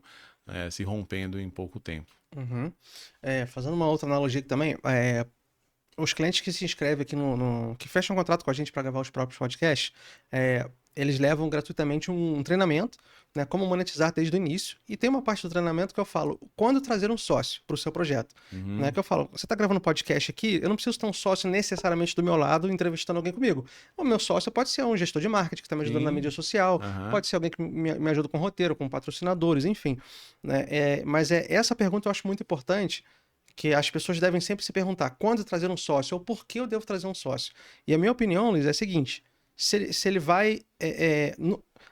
S4: se rompendo em pouco tempo.
S3: Uhum. Fazendo uma outra analogia aqui também, os clientes que se inscrevem aqui que fecham um contrato com a gente para gravar os próprios podcasts, eles levam gratuitamente um treinamento, né, como monetizar desde o início. E tem uma parte do treinamento que eu falo, quando trazer um sócio para o seu projeto. Né, que eu falo, você está gravando um podcast aqui, eu não preciso ter um sócio necessariamente do meu lado entrevistando alguém comigo. O meu sócio pode ser um gestor de marketing que está me ajudando na mídia social, pode ser alguém que me ajuda com roteiro, com patrocinadores, enfim. Né, mas essa pergunta eu acho muito importante, que as pessoas devem sempre se perguntar quando trazer um sócio ou por que eu devo trazer um sócio. E a minha opinião, Luiz, é a seguinte, se ele vai...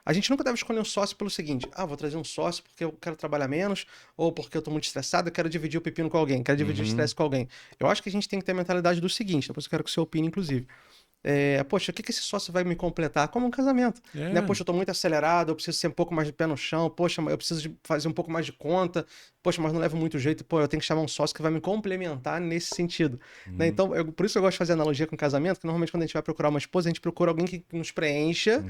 S3: a gente nunca deve escolher um sócio pelo seguinte, vou trazer um sócio porque eu quero trabalhar menos, ou porque eu tô muito estressado, eu quero dividir o pepino com alguém, quero dividir o estresse com alguém. Eu acho que a gente tem que ter a mentalidade do seguinte, depois eu quero que você opine, inclusive. Poxa, o que esse sócio vai me completar? Como um casamento. Né? Poxa, eu tô muito acelerado, eu preciso ser um pouco mais de pé no chão, poxa, eu preciso fazer um pouco mais de conta, poxa, mas não levo muito jeito, eu tenho que chamar um sócio que vai me complementar nesse sentido. Né? Então, por isso eu gosto de fazer analogia com casamento, que normalmente quando a gente vai procurar uma esposa, a gente procura alguém que nos preencha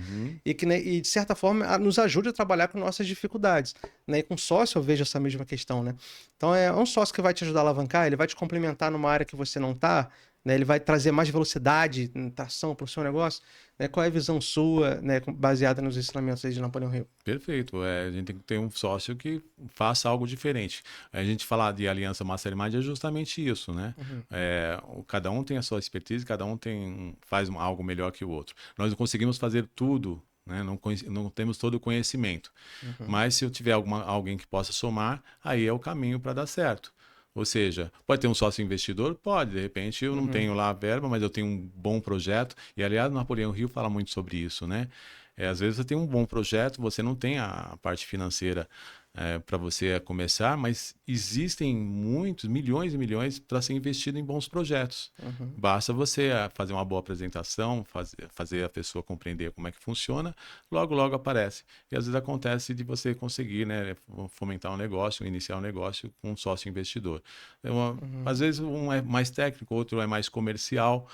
S3: e que, né, e de certa forma, nos ajude a trabalhar com nossas dificuldades. Né? E com sócio eu vejo essa mesma questão, né? Então, é um sócio que vai te ajudar a alavancar, ele vai te complementar numa área que você não tá, né, ele vai trazer mais velocidade, tração para o seu negócio. Né? Qual é a visão sua, né, baseada nos ensinamentos aí de Napoleão Hill?
S4: Perfeito. A gente tem que ter um sócio que faça algo diferente. A gente falar de aliança Mastermind é justamente isso, né? Cada um tem a sua expertise, cada um faz algo melhor que o outro. Nós não conseguimos fazer tudo, né? Não temos todo o conhecimento. Mas se eu tiver alguém que possa somar, aí é o caminho para dar certo. Ou seja, pode ter um sócio investidor? Pode, de repente eu não tenho lá a verba, mas eu tenho um bom projeto. E aliás, o Napoleão Hill fala muito sobre isso, né? Às vezes você tem um bom projeto, você não tem a parte financeira para você começar, mas existem muitos, milhões e milhões para ser investido em bons projetos. Basta você fazer uma boa apresentação, fazer a pessoa compreender como é que funciona, logo, logo aparece. E às vezes acontece de você conseguir, né, fomentar um negócio, iniciar um negócio com um sócio investidor. Às vezes um é mais técnico, outro é mais comercial,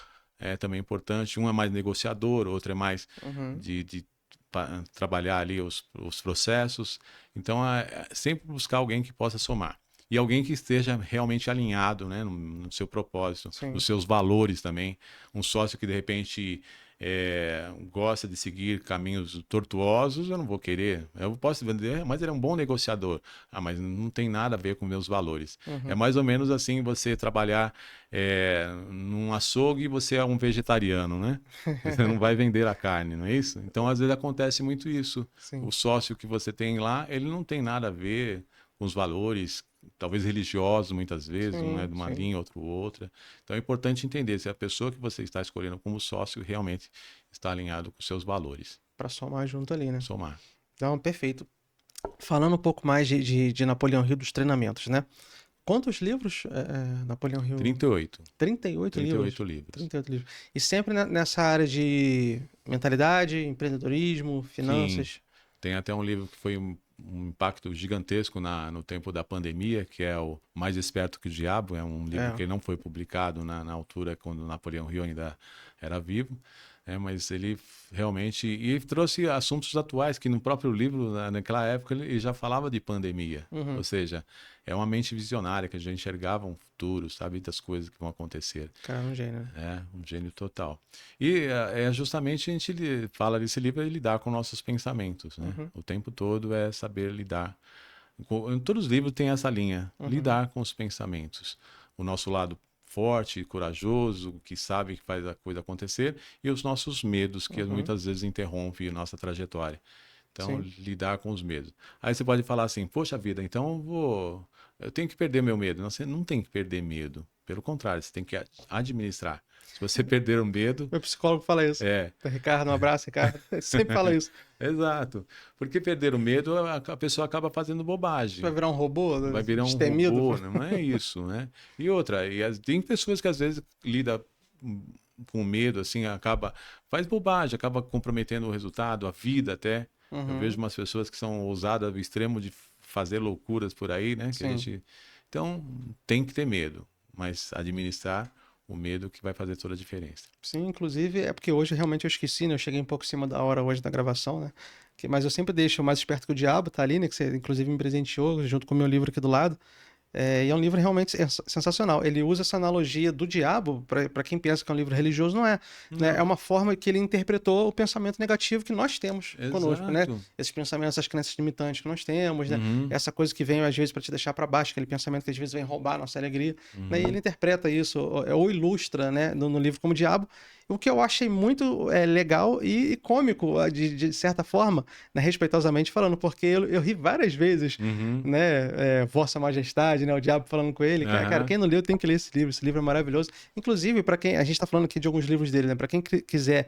S4: também importante. Um é mais negociador, outro é mais de trabalhar ali os processos. Então, sempre buscar alguém que possa somar. E alguém que esteja realmente alinhado, né, no seu propósito, nos seus valores também. Um sócio que, de repente, gosta de seguir caminhos tortuosos, eu não vou querer. Eu posso vender, mas ele é um bom negociador. Mas não tem nada a ver com meus valores. É mais ou menos assim você trabalhar num açougue e você é um vegetariano, né? Você não vai vender a carne, não é isso? Então, às vezes acontece muito isso. O sócio que você tem lá, ele não tem nada a ver com os valores, talvez religiosos muitas vezes, um é de uma linha, outro outra. Então é importante entender se a pessoa que você está escolhendo como sócio realmente está alinhado com seus valores.
S3: Para somar junto ali, né?
S4: Somar.
S3: Então, perfeito. Falando um pouco mais de Napoleão Hill, dos treinamentos, né? Quantos livros Napoleão Hill?
S4: 38.
S3: 38 livros?
S4: 38 livros.
S3: 38 livros. E sempre nessa área de mentalidade, empreendedorismo, finanças?
S4: Sim. Tem até um livro que foi um impacto gigantesco no tempo da pandemia, que é o Mais Esperto que o Diabo. É um livro que não foi publicado na altura quando Napoleão Hill ainda era vivo. Mas ele realmente... E trouxe assuntos atuais, que no próprio livro, naquela época, ele já falava de pandemia. Ou seja, é uma mente visionária, que já enxergava um futuro, sabe, das coisas que vão acontecer.
S3: Cara, um gênio, né?
S4: Um gênio total. E justamente a gente fala desse livro é lidar com nossos pensamentos, né? O tempo todo é saber lidar. Em todos os livros tem essa linha, lidar com os pensamentos. O nosso lado forte, corajoso, que sabe que faz a coisa acontecer, e os nossos medos, que muitas vezes interrompem a nossa trajetória. Então, lidar com os medos. Aí você pode falar assim, poxa vida, então eu tenho que perder meu medo. Não, você não tem que perder medo. Pelo contrário, você tem que administrar. Se você perder o medo...
S3: Meu psicólogo fala isso. Ricardo, um abraço, Ricardo. Ele sempre fala isso.
S4: Exato. Porque perder o medo, a pessoa acaba fazendo bobagem.
S3: Você vai virar um robô?
S4: Vai virar um
S3: destemido?
S4: robô, não é isso, né? E outra, tem pessoas que às vezes lidam com medo, assim, faz bobagem, acaba comprometendo o resultado, a vida até. Eu vejo umas pessoas que são ousadas ao extremo de fazer loucuras por aí, né? Então, tem que ter medo, mas administrar o medo que vai fazer toda a diferença.
S3: Sim, inclusive é porque hoje realmente eu esqueci, né? Eu cheguei um pouco em cima da hora hoje da gravação, né? Mas eu sempre deixo o Mais Esperto que o Diabo, tá ali, né? Que você inclusive me presenteou junto com o meu livro aqui do lado. E é um livro realmente sensacional. Ele usa essa analogia do diabo, para quem pensa que é um livro religioso, não é. Né? É uma forma que ele interpretou o pensamento negativo que nós temos conosco, né? Esses pensamentos, essas crenças limitantes que nós temos, né? Essa coisa que vem às vezes para te deixar para baixo, aquele pensamento que às vezes vem roubar a nossa alegria. Né? E ele interpreta isso, ou ilustra, né? no livro como diabo. O que eu achei muito legal e cômico, de certa forma, né, respeitosamente falando, porque eu ri várias vezes, né, Vossa Majestade, né, o diabo falando com ele. Cara, quem não leu tem que ler esse livro é maravilhoso. Inclusive, para quem, a gente está falando aqui de alguns livros dele, né, para quem quiser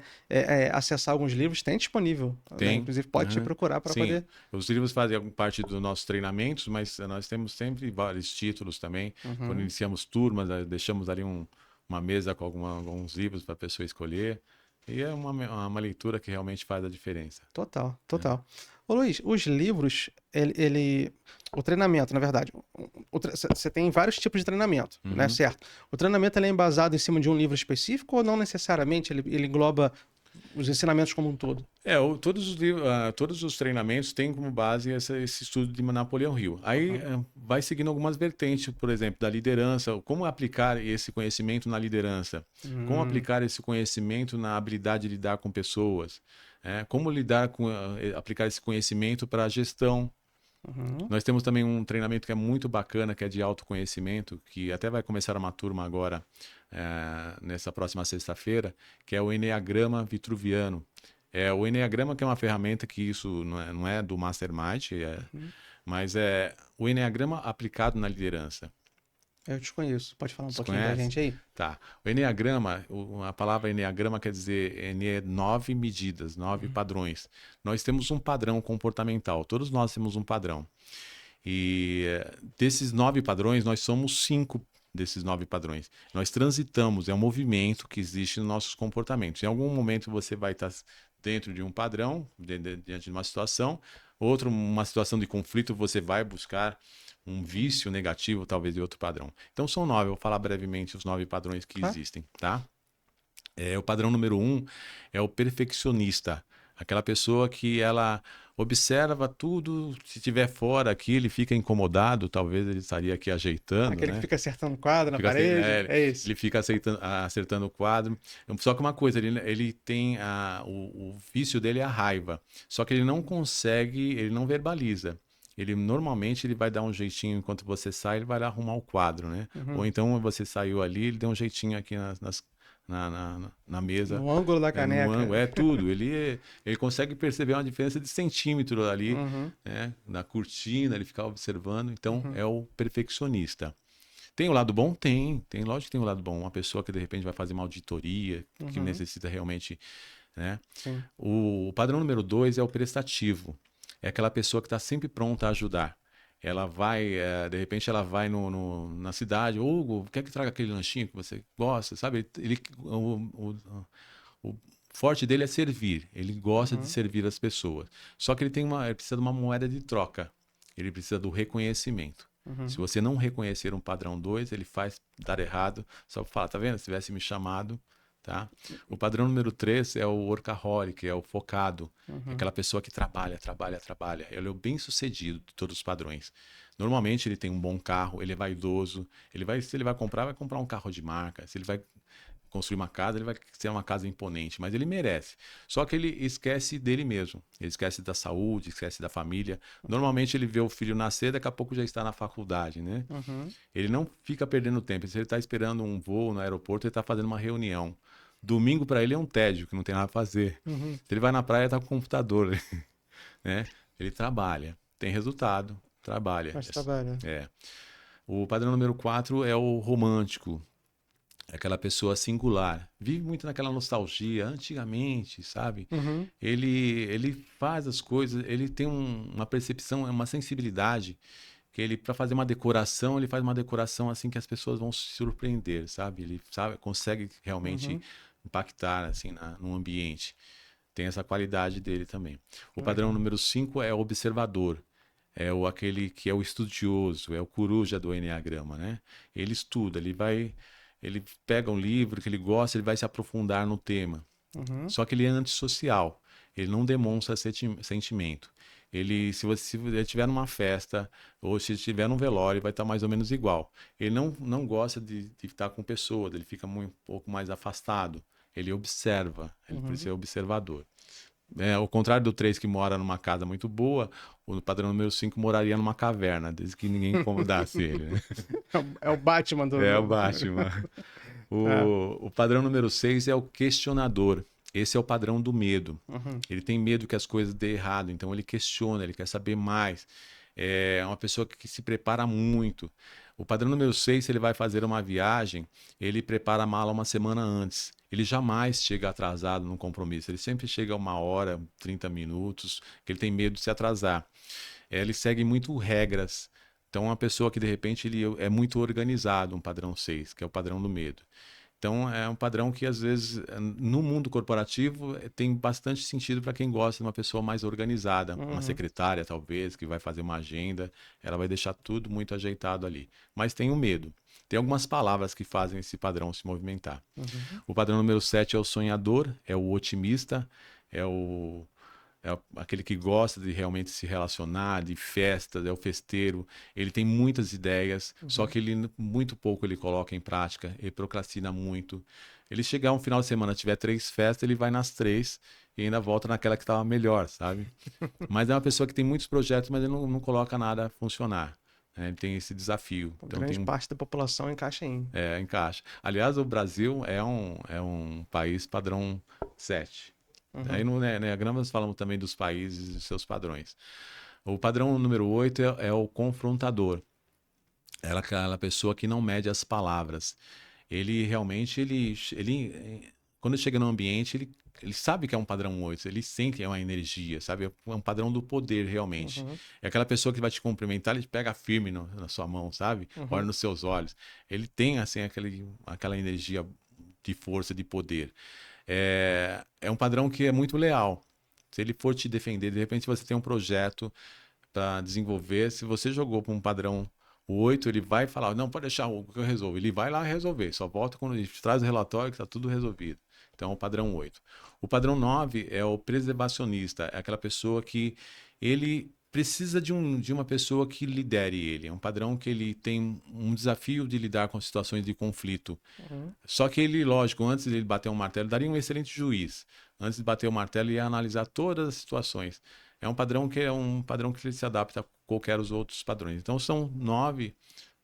S3: acessar alguns livros, tem disponível.
S4: Tem.
S3: Né? Inclusive, pode te procurar para poder...
S4: Os livros fazem parte dos nossos treinamentos, mas nós temos sempre vários títulos também. Quando iniciamos turmas, deixamos ali uma mesa com alguns livros para a pessoa escolher. E é uma leitura que realmente faz a diferença.
S3: Total. Ô Luiz, os livros, o treinamento, na verdade, você tem vários tipos de treinamento, né, certo? O treinamento ele é embasado em cima de um livro específico ou não necessariamente? Ele engloba os ensinamentos como um todo?
S4: Todos os treinamentos têm como base esse estudo de Napoleão Hill. Aí vai seguindo algumas vertentes, por exemplo, da liderança, como aplicar esse conhecimento na liderança, como aplicar esse conhecimento na habilidade de lidar com pessoas, como aplicar esse conhecimento para a gestão. Nós temos também um treinamento que é muito bacana, que é de autoconhecimento, que até vai começar uma turma agora, nessa próxima sexta-feira, que é o Enneagrama Vitruviano. O Enneagrama, que é uma ferramenta que isso não é do Mastermind, mas é o Enneagrama aplicado na liderança.
S3: Eu desconheço. Pode falar um pouquinho
S4: conhece?
S3: Da gente aí?
S4: Tá. O Enneagrama, a palavra Enneagrama quer dizer 9 medidas, 9 padrões. Nós temos um padrão comportamental. Todos nós temos um padrão. E desses 9 padrões, nós somos 5 desses 9 padrões. Nós transitamos, é um movimento que existe nos nossos comportamentos. Em algum momento você vai estar dentro de um padrão, diante de uma situação. Uma situação de conflito, você vai buscar um vício negativo, talvez, de outro padrão. Então, são 9. Eu vou falar brevemente os 9 padrões que existem, tá? O padrão número 1 é o perfeccionista. Aquela pessoa que ela observa tudo, se tiver fora aqui, ele fica incomodado, talvez ele estaria aqui ajeitando,
S3: Aquele
S4: que
S3: fica acertando o quadro na parede, é isso.
S4: Ele fica acertando o quadro. Só que uma coisa, ele tem o vício dele é a raiva. Só que ele não consegue, ele não verbaliza. Normalmente ele vai dar um jeitinho enquanto você sai, ele vai lá arrumar o quadro, né? Ou então você saiu ali, ele deu um jeitinho aqui na mesa.
S3: No ângulo da caneca.
S4: Tudo. Ele consegue perceber uma diferença de centímetro ali, né? Na cortina, ele fica observando. Então, é o perfeccionista. Tem o lado bom? Tem. Lógico que tem o lado bom. Uma pessoa que, de repente, vai fazer uma auditoria, que necessita realmente, né?
S3: Sim.
S4: O padrão número 2 é o prestativo. É aquela pessoa que está sempre pronta a ajudar. Ela vai, de repente, ela vai na cidade. Hugo, quer que traga aquele lanchinho que você gosta? Sabe? O forte dele é servir. Ele gosta de servir as pessoas. Só que ele precisa de uma moeda de troca. Ele precisa do reconhecimento. Se você não reconhecer um padrão 2, ele faz dar errado. Só para falar, tá vendo? Se tivesse me chamado... Tá? O padrão número 3 é o workaholic, é o focado. É aquela pessoa que trabalha. Ele é o bem-sucedido de todos os padrões. Normalmente ele tem um bom carro, ele é vaidoso. Se ele vai comprar um carro de marca. Se ele vai construir uma casa, ele vai ser uma casa imponente, mas ele merece. Só que ele esquece dele mesmo. Ele esquece da saúde, esquece da família. Normalmente ele vê o filho nascer, daqui a pouco já está na faculdade, né? Ele não fica perdendo tempo. Se ele está esperando um voo no aeroporto, ele está fazendo uma reunião. Domingo para ele é um tédio, que não tem nada a fazer. Se ele vai na praia, está com o computador. Né? Ele trabalha, tem resultado, trabalha.
S3: Mas trabalha.
S4: O padrão número 4 é o romântico. aquela pessoa singular, vive muito naquela nostalgia, antigamente, sabe?
S3: Uhum.
S4: Ele faz as coisas, ele tem uma percepção, uma sensibilidade, que ele, para fazer uma decoração, ele faz uma decoração assim que as pessoas vão se surpreender, sabe? Ele sabe, consegue realmente
S3: Uhum.
S4: impactar assim no ambiente. Tem essa qualidade dele também. O padrão
S3: Legal.
S4: número 5 é o observador. É aquele que é o estudioso, é o coruja do enneagrama, né? Ele estuda, ele pega um livro que ele gosta, ele vai se aprofundar no tema.
S3: Uhum.
S4: Só que ele é antissocial, ele não demonstra sentimento. Se você estiver numa festa ou se estiver num velório, vai estar mais ou menos igual. Ele não gosta de estar com pessoas, ele fica um pouco mais afastado. Ele observa, ele precisa ser observador. Ao contrário do 3 que mora numa casa muito boa, o padrão número 5 moraria numa caverna, desde que ninguém incomodasse ele, né?
S3: É o Batman do.
S4: É o Batman.
S3: É.
S4: O padrão número 6 é o questionador. Esse é o padrão do medo.
S3: Uhum.
S4: Ele tem medo que as coisas dê errado, então ele questiona, ele quer saber mais. É uma pessoa que se prepara muito. O padrão número 6, se ele vai fazer uma viagem, ele prepara a mala uma semana antes. Ele jamais chega atrasado num compromisso. Ele sempre chega a 1 hora, 30 minutos, que ele tem medo de se atrasar. Ele segue muito regras. Então, uma pessoa que, de repente, ele é muito organizado, um padrão 6, que é o padrão do medo. Então, é um padrão que, às vezes, no mundo corporativo, tem bastante sentido para quem gosta de uma pessoa mais organizada. Uma
S3: Uhum.
S4: secretária, talvez, que vai fazer uma agenda, ela vai deixar tudo muito ajeitado ali. Mas tem o medo. Tem algumas palavras que fazem esse padrão se movimentar.
S3: Uhum.
S4: O padrão número 7 é o sonhador, é o otimista, é aquele que gosta de realmente se relacionar, de festas, é o festeiro. Ele tem muitas ideias, só que ele muito pouco ele coloca em prática, ele procrastina muito. Ele chegar um final de semana, tiver 3 festas, ele vai nas 3 e ainda volta naquela que estava melhor, sabe? Mas é uma pessoa que tem muitos projetos, mas ele não coloca nada a funcionar, né? Ele tem esse desafio. Então
S3: Grande parte da população encaixa em.
S4: encaixa. Aliás, o Brasil é um país padrão 7. Aí
S3: Uhum.
S4: no Enneagrama nós falamos também dos países e seus padrões. O padrão número 8 é o confrontador. Ela é aquela pessoa que não mede as palavras. Ele realmente, quando chega no ambiente, ele sabe que é um padrão 8, ele sente que é uma energia, sabe? É um padrão do poder, realmente.
S3: Uhum.
S4: É aquela pessoa que vai te cumprimentar, ele te pega firme na sua mão, sabe? Olha
S3: Uhum.
S4: nos seus olhos. Ele tem, assim, aquela energia de força, de poder. É um padrão que é muito leal. Se ele for te defender, de repente você tem um projeto para desenvolver, se você jogou para um padrão 8, ele vai falar, não, pode deixar o que eu resolvo. Ele vai lá resolver, só volta quando ele traz o relatório que está tudo resolvido. Então, é o padrão 8. O padrão 9 é o preservacionista, é aquela pessoa que ele precisa de uma pessoa que lidere ele. É um padrão que ele tem um desafio de lidar com situações de conflito.
S3: Uhum.
S4: Só que ele, lógico, antes de ele bater um martelo, daria um excelente juiz. Antes de bater o martelo, ele ia analisar todas as situações. É um padrão que ele se adapta a qualquer dos outros padrões. Então, são 9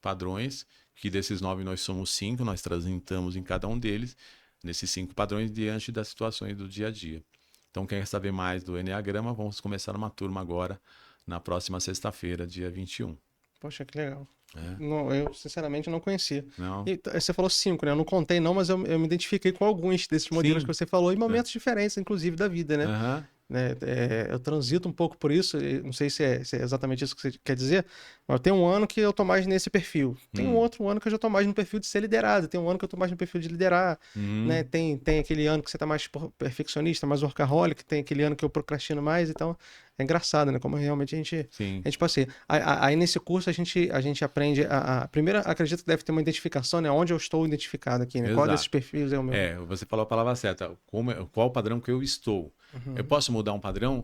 S4: padrões, que desses 9 nós somos 5, nós transitamos em cada um deles, nesses 5 padrões, diante das situações do dia a dia. Então, quem quer saber mais do Enneagrama, vamos começar uma turma agora, na próxima sexta-feira, dia 21.
S3: Poxa, que legal.
S4: É.
S3: Não, eu, sinceramente, não conhecia.
S4: Não?
S3: E você falou 5, né? Eu não contei, não, mas eu me identifiquei com alguns desses modelos
S4: Sim.
S3: que você falou em momentos diferentes, inclusive, da vida, né?
S4: Aham.
S3: Né? Eu transito um pouco por isso, não sei se é exatamente isso que você quer dizer, mas tem um ano que eu tô mais nesse perfil. Tem um outro ano que eu já tô mais no perfil de ser liderado, tem um ano que eu tô mais no perfil de liderar, né? Tem aquele ano que você tá mais perfeccionista, mais workaholic, tem aquele ano que eu procrastino mais, então é engraçado, né? Como realmente
S4: Sim.
S3: a gente passeia. Aí nesse curso a gente aprende primeiro, acredito que deve ter uma identificação, né? Onde eu estou identificado aqui, né? Qual
S4: Exato.
S3: desses perfis é o meu?
S4: Você falou a palavra certa. Qual o padrão que eu estou? Eu posso mudar um padrão?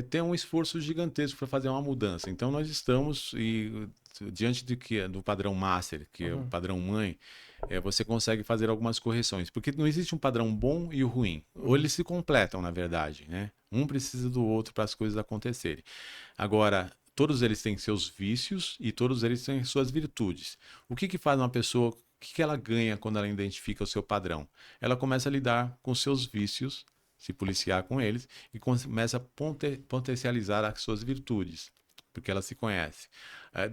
S4: Tem um esforço gigantesco para fazer uma mudança. Então, nós estamos diante do padrão master, que é o padrão mãe, você consegue fazer algumas correções. Porque não existe um padrão bom e o ruim. Ou eles se completam, na verdade, né? Um precisa do outro para as coisas acontecerem. Agora, todos eles têm seus vícios e todos eles têm suas virtudes. O que faz uma pessoa... O que ela ganha quando ela identifica o seu padrão? Ela começa a lidar com seus vícios, se policiar com eles, e começa a potencializar as suas virtudes, porque ela se conhece.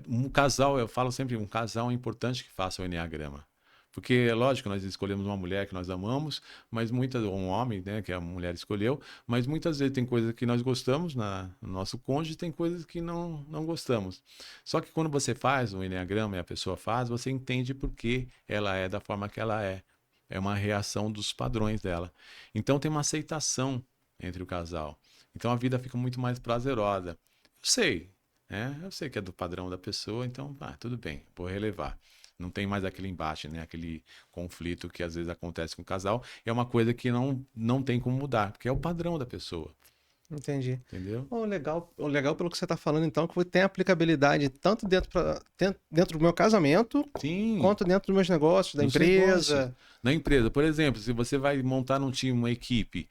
S4: Um casal, eu falo sempre, um casal é importante que faça o Enneagrama, Porque é lógico, nós escolhemos uma mulher que nós amamos, mas um homem, né, que a mulher escolheu, mas muitas vezes tem coisas que nós gostamos no nosso cônjuge, tem coisas que não gostamos. Só que quando você faz o enneagrama e a pessoa faz, você entende por que ela é da forma que ela é. É uma reação dos padrões dela. Então tem uma aceitação entre o casal. Então a vida fica muito mais prazerosa. Eu sei, né? Eu sei que é do padrão da pessoa, então tudo bem, vou relevar. Não tem mais aquele embate, né? Aquele conflito que às vezes acontece com o casal. É uma coisa que não tem como mudar, porque é o padrão da pessoa.
S3: Entendi.
S4: Entendeu?
S3: O legal pelo que você está falando, então, que tem aplicabilidade tanto dentro do meu casamento,
S4: Sim.
S3: quanto dentro dos meus negócios, da empresa.
S4: Na empresa, por exemplo, se você vai montar um time, uma equipe,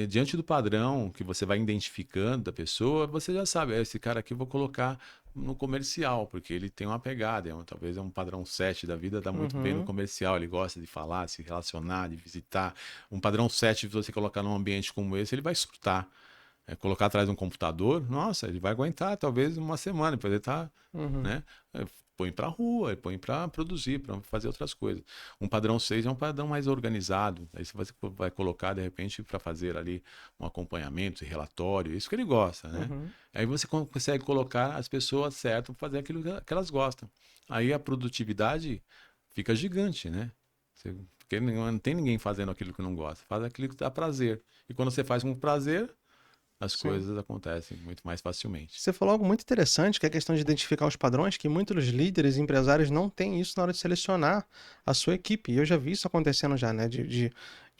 S4: diante do padrão que você vai identificando da pessoa, você já sabe, esse cara aqui eu vou colocar no comercial, porque ele tem uma pegada, talvez é um padrão 7 da vida, dá muito bem no comercial, ele gosta de falar, de se relacionar, de visitar. Um padrão 7, se você colocar num ambiente como esse, ele vai surtar. Colocar atrás de um computador, nossa, ele vai aguentar talvez uma semana, depois ele tá, né? Põe para rua, põe para produzir, para fazer outras coisas. Um padrão 6 é um padrão mais organizado. Aí você vai colocar, de repente, para fazer ali um acompanhamento, relatório, isso que ele gosta, né? Aí você consegue colocar as pessoas certas para fazer aquilo que elas gostam. Aí a produtividade fica gigante, né? Porque não tem ninguém fazendo aquilo que não gosta. Faz aquilo que dá prazer. E quando você faz com prazer, as coisas acontecem muito mais facilmente.
S3: Você falou algo muito interessante, que é a questão de identificar os padrões, que muitos líderes e empresários não têm isso na hora de selecionar a sua equipe. E eu já vi isso acontecendo já, né? De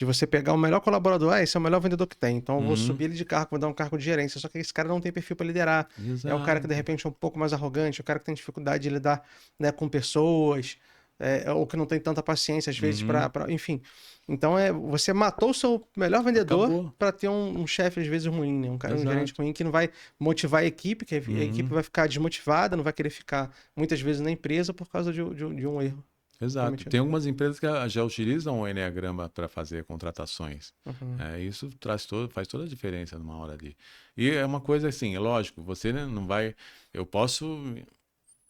S3: você pegar o melhor colaborador, esse é o melhor vendedor que tem, então eu vou subir ele de cargo, vou dar um cargo de gerência, só que esse cara não tem perfil para liderar.
S4: Exato.
S3: É o cara que de repente é um pouco mais arrogante, o cara que tem dificuldade de lidar, né, com pessoas, ou que não tem tanta paciência às vezes enfim. Então você matou o seu melhor vendedor para ter um chefe às vezes ruim, né? Um gerente ruim que não vai motivar a equipe, que a equipe vai ficar desmotivada, não vai querer ficar muitas vezes na empresa por causa de um erro.
S4: Exato. Tem algumas empresas que já utilizam o enneagrama para fazer contratações. Isso faz toda a diferença numa hora ali. E é uma coisa assim, é lógico, você não vai... Eu posso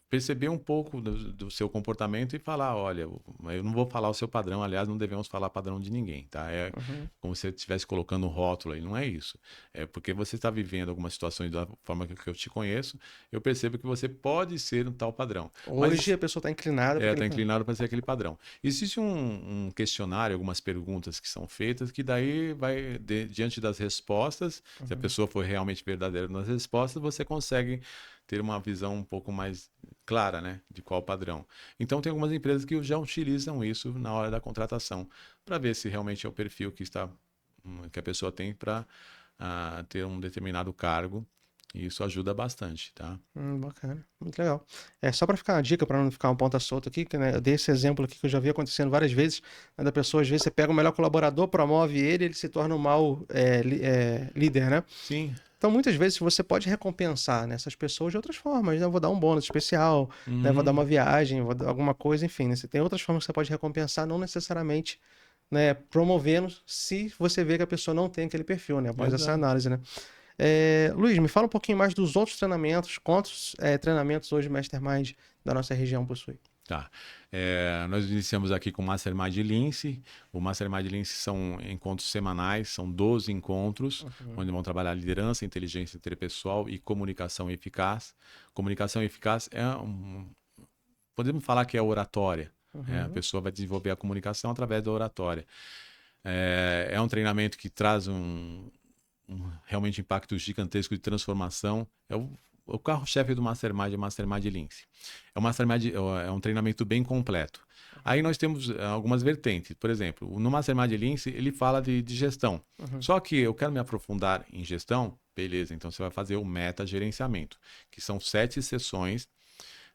S4: perceber um pouco do seu comportamento e falar, olha, eu não vou falar o seu padrão, aliás, não devemos falar padrão de ninguém, tá? É como se você estivesse colocando um rótulo aí, não é isso. É porque você está vivendo algumas situações da forma que eu te conheço, eu percebo que você pode ser um tal padrão.
S3: Hoje a pessoa está inclinada...
S4: Está inclinado para ser aquele padrão. Existe um questionário, algumas perguntas que são feitas, que daí vai, diante das respostas, se a pessoa for realmente verdadeira nas respostas, você consegue ter uma visão um pouco mais clara, né, de qual padrão. Então tem algumas empresas que já utilizam isso na hora da contratação, para ver se realmente é o perfil que a pessoa tem para ter um determinado cargo. E isso ajuda bastante, tá?
S3: Bacana, muito legal. Só para ficar uma dica, para não ficar uma ponta solta aqui, que, né, eu dei esse exemplo aqui que eu já vi acontecendo várias vezes, né, da pessoa, às vezes você pega o melhor colaborador, promove ele se torna um mau líder, né?
S4: Sim.
S3: Então, muitas vezes, você pode recompensar, né, essas pessoas de outras formas, né? Eu vou dar um bônus especial, né? Vou dar uma viagem, vou dar alguma coisa, enfim, né? Você tem outras formas que você pode recompensar, não necessariamente, né, promovendo, se você vê que a pessoa não tem aquele perfil, né? Após essa análise, né? Luiz, me fala um pouquinho mais dos outros treinamentos, quantos treinamentos hoje o Mastermind da nossa região possui?
S4: Tá. Nós iniciamos aqui com o Mastermind Lince. O Mastermind Lince são encontros semanais, são 12 encontros, onde vão trabalhar liderança, inteligência interpessoal e comunicação eficaz. Comunicação eficaz podemos falar que é oratória. A pessoa vai desenvolver a comunicação através da oratória. É um treinamento que traz realmente impacto gigantesco de transformação. O carro-chefe do Mastermind é o Mastermind Lince. É um treinamento bem completo. Aí nós temos algumas vertentes. Por exemplo, no Mastermind Lince, ele fala de gestão. Só que eu quero me aprofundar em gestão, beleza, então você vai fazer o meta-gerenciamento, que são 7 sessões,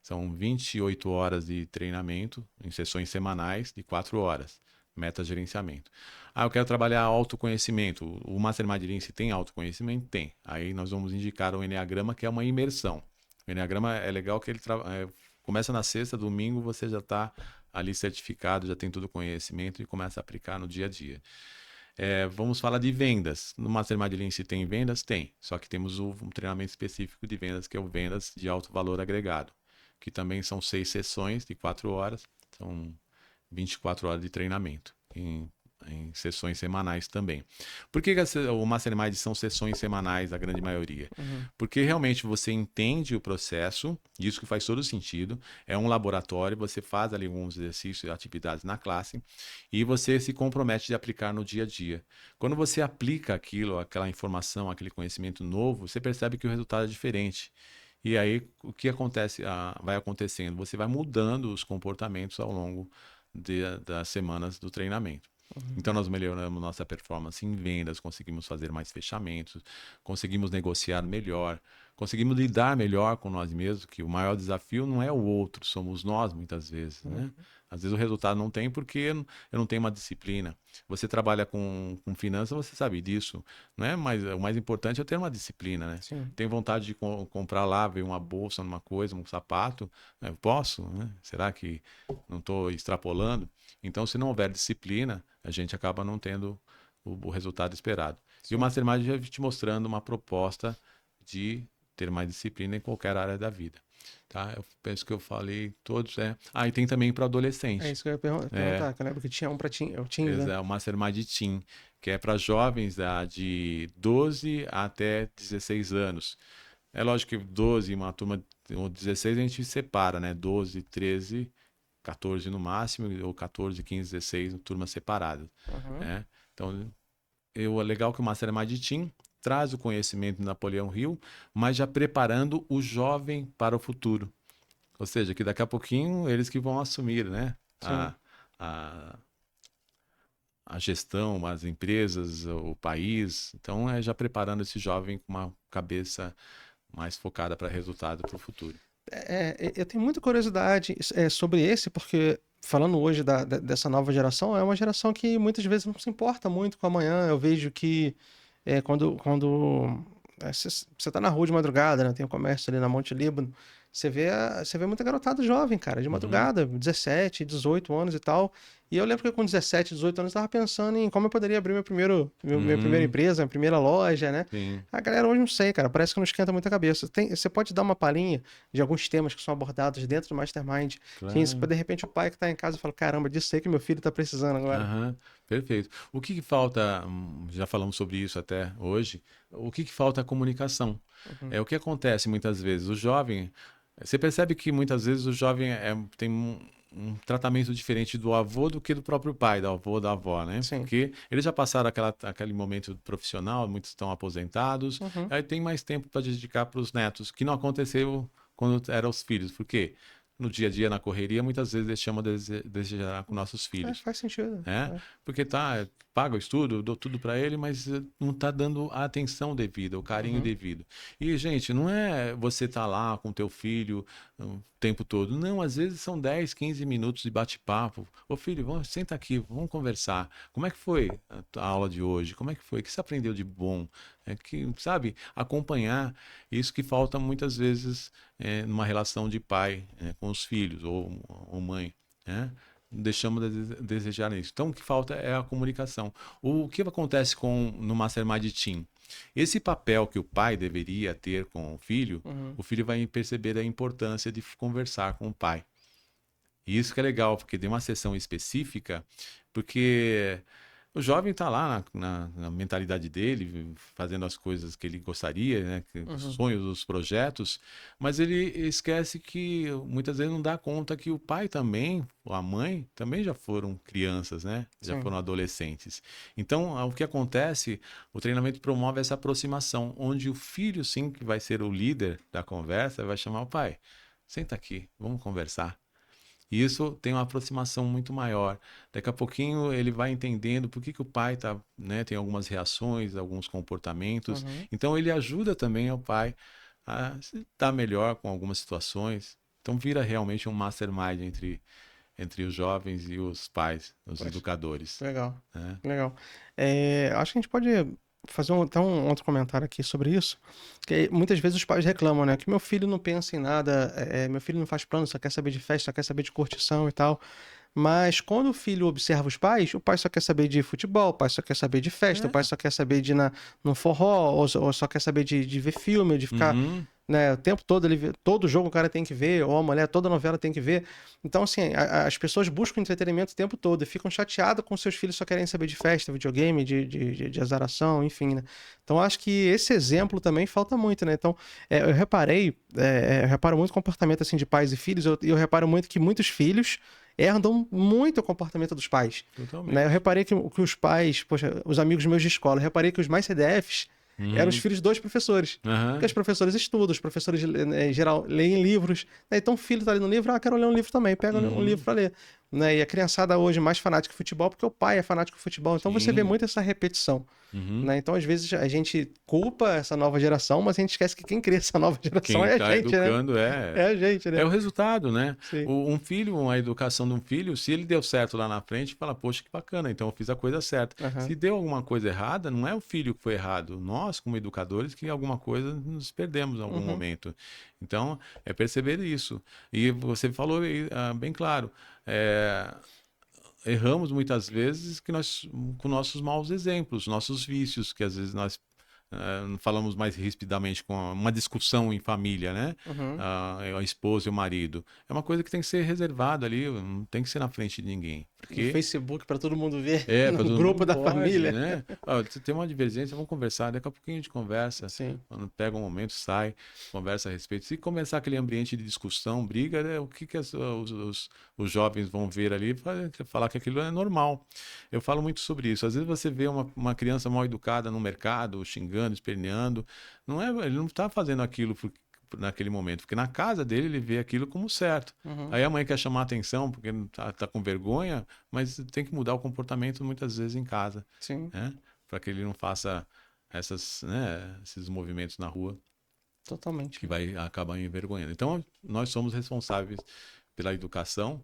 S4: são 28 horas de treinamento, em sessões semanais de 4 horas. Meta-gerenciamento. Eu quero trabalhar autoconhecimento. O Mastermind Lince tem autoconhecimento? Tem. Aí nós vamos indicar o Enneagrama, que é uma imersão. O Enneagrama é legal que ele começa na sexta, domingo, você já está ali certificado, já tem todo o conhecimento e começa a aplicar no dia a dia. Vamos falar de vendas. No Mastermind Lince tem vendas? Tem. Só que temos um treinamento específico de vendas, que é o Vendas de Alto Valor Agregado, que também são 6 sessões de 4 horas. 24 horas de treinamento em sessões semanais também. Por que o Mastermind são sessões semanais, a grande maioria? Porque realmente você entende o processo, isso que faz todo sentido, é um laboratório, você faz ali alguns exercícios e atividades na classe, e você se compromete de aplicar no dia a dia. Quando você aplica aquela informação, aquele conhecimento novo, você percebe que o resultado é diferente. E aí, o que acontece, vai acontecendo? Você vai mudando os comportamentos ao longo das semanas do treinamento. Então, nós melhoramos nossa performance em vendas, conseguimos fazer mais fechamentos, conseguimos negociar melhor, conseguimos lidar melhor com nós mesmos, que o maior desafio não é o outro, somos nós muitas vezes, né? Às vezes o resultado não tem porque eu não tenho uma disciplina. Você trabalha com finanças, você sabe disso, né? Mas o mais importante é ter uma disciplina, né? Tem vontade de comprar lá, ver uma bolsa, uma coisa, um sapato, eu posso, né? Será que não estou extrapolando? Então, se não houver disciplina, a gente acaba não tendo o resultado esperado. Sim. E o Mastermind já te mostrando uma proposta de ter mais disciplina em qualquer área da vida. Tá? Eu penso que eu falei todos. E tem também para adolescente.
S3: É isso que eu ia perguntar, que eu lembro que tinha um para Teen, né?
S4: O Mastermind Teen, que é para jovens de 12 até 16 anos. É lógico que 12, uma turma, ou 16 a gente separa, né? 12, 13, 14 no máximo, ou 14, 15, 16, turmas separadas. Né? Então, é legal que o Mastermind Teen traz o conhecimento de Napoleão Hill, mas já preparando o jovem para o futuro. Ou seja, que daqui a pouquinho eles que vão assumir, né? A gestão, as empresas, o país. Então, já preparando esse jovem com uma cabeça mais focada para resultado para o futuro.
S3: Eu tenho muita curiosidade sobre esse, porque falando hoje dessa nova geração, é uma geração que muitas vezes não se importa muito com amanhã. Eu vejo que quando você está na rua de madrugada, né, tem um comércio ali na Monte Líbano, você vê muita garotada jovem, cara, de madrugada, 17, 18 anos e tal. E eu lembro que com 17, 18 anos eu estava pensando em como eu poderia abrir minha primeira empresa, minha primeira loja, né?
S4: Sim.
S3: A galera hoje não sei, cara, parece que não esquenta muito a cabeça. Você pode dar uma palhinha de alguns temas que são abordados dentro do Mastermind.
S4: Claro.
S3: Que de repente o pai que está em casa fala, caramba, disso aí que meu filho está precisando agora.
S4: Perfeito. O que falta, já falamos sobre isso até hoje, o que falta é a comunicação. É o que acontece muitas vezes. O jovem, você percebe que muitas vezes o jovem tem um tratamento diferente do avô do que do próprio pai, do avô, da avó, né?
S3: Sim.
S4: Porque eles já passaram aquele momento profissional, muitos estão aposentados, aí tem mais tempo para dedicar para os netos, que não aconteceu quando eram os filhos. Por quê? No dia a dia, na correria, muitas vezes deixamos a desejar com nossos filhos.
S3: Faz sentido.
S4: Porque paga o estudo, dou tudo para ele, mas não está dando a atenção devida, o carinho devido. E, gente, não é você estar lá com teu filho o tempo todo. Não, às vezes são 10, 15 minutos de bate-papo. Ô filho, senta aqui, vamos conversar. Como é que foi a aula de hoje? Como é que foi? O que você aprendeu de bom? Sabe, acompanhar isso que falta muitas vezes numa relação de pai com os filhos ou mãe, né? Deixamos de desejar isso. Então, o que falta é a comunicação. O que acontece no Mastermind Teen? Esse papel que o pai deveria ter com o filho vai perceber a importância de conversar com o pai. E isso que é legal, porque tem uma sessão específica, porque o jovem está lá na mentalidade dele, fazendo as coisas que ele gostaria, né? Os sonhos, os projetos, mas ele esquece que muitas vezes não dá conta que o pai também, ou a mãe, também já foram crianças, né? Já foram adolescentes. Então, o que acontece, o treinamento promove essa aproximação, onde o filho, sim, que vai ser o líder da conversa, vai chamar o pai. Senta aqui, vamos conversar. E isso tem uma aproximação muito maior. Daqui a pouquinho ele vai entendendo por que o pai tem algumas reações, alguns comportamentos. Então ele ajuda também o pai a estar melhor com algumas situações. Então vira realmente um mastermind entre os jovens e os pais, os educadores.
S3: Legal, legal. Acho que a gente pode fazer um outro comentário aqui sobre isso, que muitas vezes os pais reclamam, né, que meu filho não pensa em nada, meu filho não faz plano, só quer saber de festa, só quer saber de curtição e tal, mas quando o filho observa os pais, o pai só quer saber de futebol, o pai só quer saber de festa, o pai só quer saber de ir no forró, ou só quer saber de ver filme, de ficar, né? O tempo todo, todo jogo o cara tem que ver, ou a mulher, toda novela tem que ver. Então, assim, as pessoas buscam entretenimento o tempo todo e ficam chateadas com seus filhos só querem saber de festa, videogame, de azaração, enfim, né? Então, acho que esse exemplo também falta muito, né? Então, eu reparo muito o comportamento, assim, de pais e filhos, e eu reparo muito que muitos filhos herdam muito o comportamento dos pais.
S4: Totalmente.
S3: Né? Eu reparei que os pais, poxa, os amigos meus de escola, eu reparei que os mais CDFs eram os filhos dos professores. Porque os professores estudam, os professores, em geral, leem livros. Né? Então o filho tá ali no livro, quero ler um livro também, pega um livro para ler. Né? E a criançada hoje mais fanática de futebol, porque o pai é fanático de futebol. Então você vê muito essa repetição. Né? Então, às vezes, a gente culpa essa nova geração, mas a gente esquece que quem cria essa nova geração é a gente,
S4: educando,
S3: né? É a gente, né?
S4: É o resultado, né?
S3: Sim.
S4: Um filho, a educação de um filho, se ele deu certo lá na frente, fala, poxa, que bacana, então eu fiz a coisa certa. Se deu alguma coisa errada, não é o filho que foi errado. Nós, como educadores, que alguma coisa nos perdemos em algum momento. Então, é perceber isso. E você falou bem claro, erramos muitas vezes com nossos maus exemplos, nossos vícios, que às vezes nós falamos mais rispidamente com uma discussão em família, né? A esposa e o marido. É uma coisa que tem que ser reservada ali, não tem que ser na frente de ninguém. Porque...
S3: No Facebook para todo mundo ver,
S4: no
S3: grupo da
S4: pode,
S3: família.
S4: Né? Você tem uma divergência, vamos conversar, daqui a pouquinho a gente conversa.
S3: Sim.
S4: Quando pega um momento, sai, conversa a respeito. Se começar aquele ambiente de discussão, briga, o que os jovens vão ver ali, falar que aquilo é normal. Eu falo muito sobre isso. Às vezes você vê uma criança mal educada no mercado, xingando, esperneando, ele não está fazendo aquilo naquele momento, porque na casa dele ele vê aquilo como certo. Aí a mãe quer chamar atenção porque tá com vergonha, mas tem que mudar o comportamento muitas vezes em casa.
S3: Sim.
S4: Né? Para que ele não faça esses movimentos na rua.
S3: Totalmente.
S4: Que vai acabar envergonhando. Então, nós somos responsáveis pela educação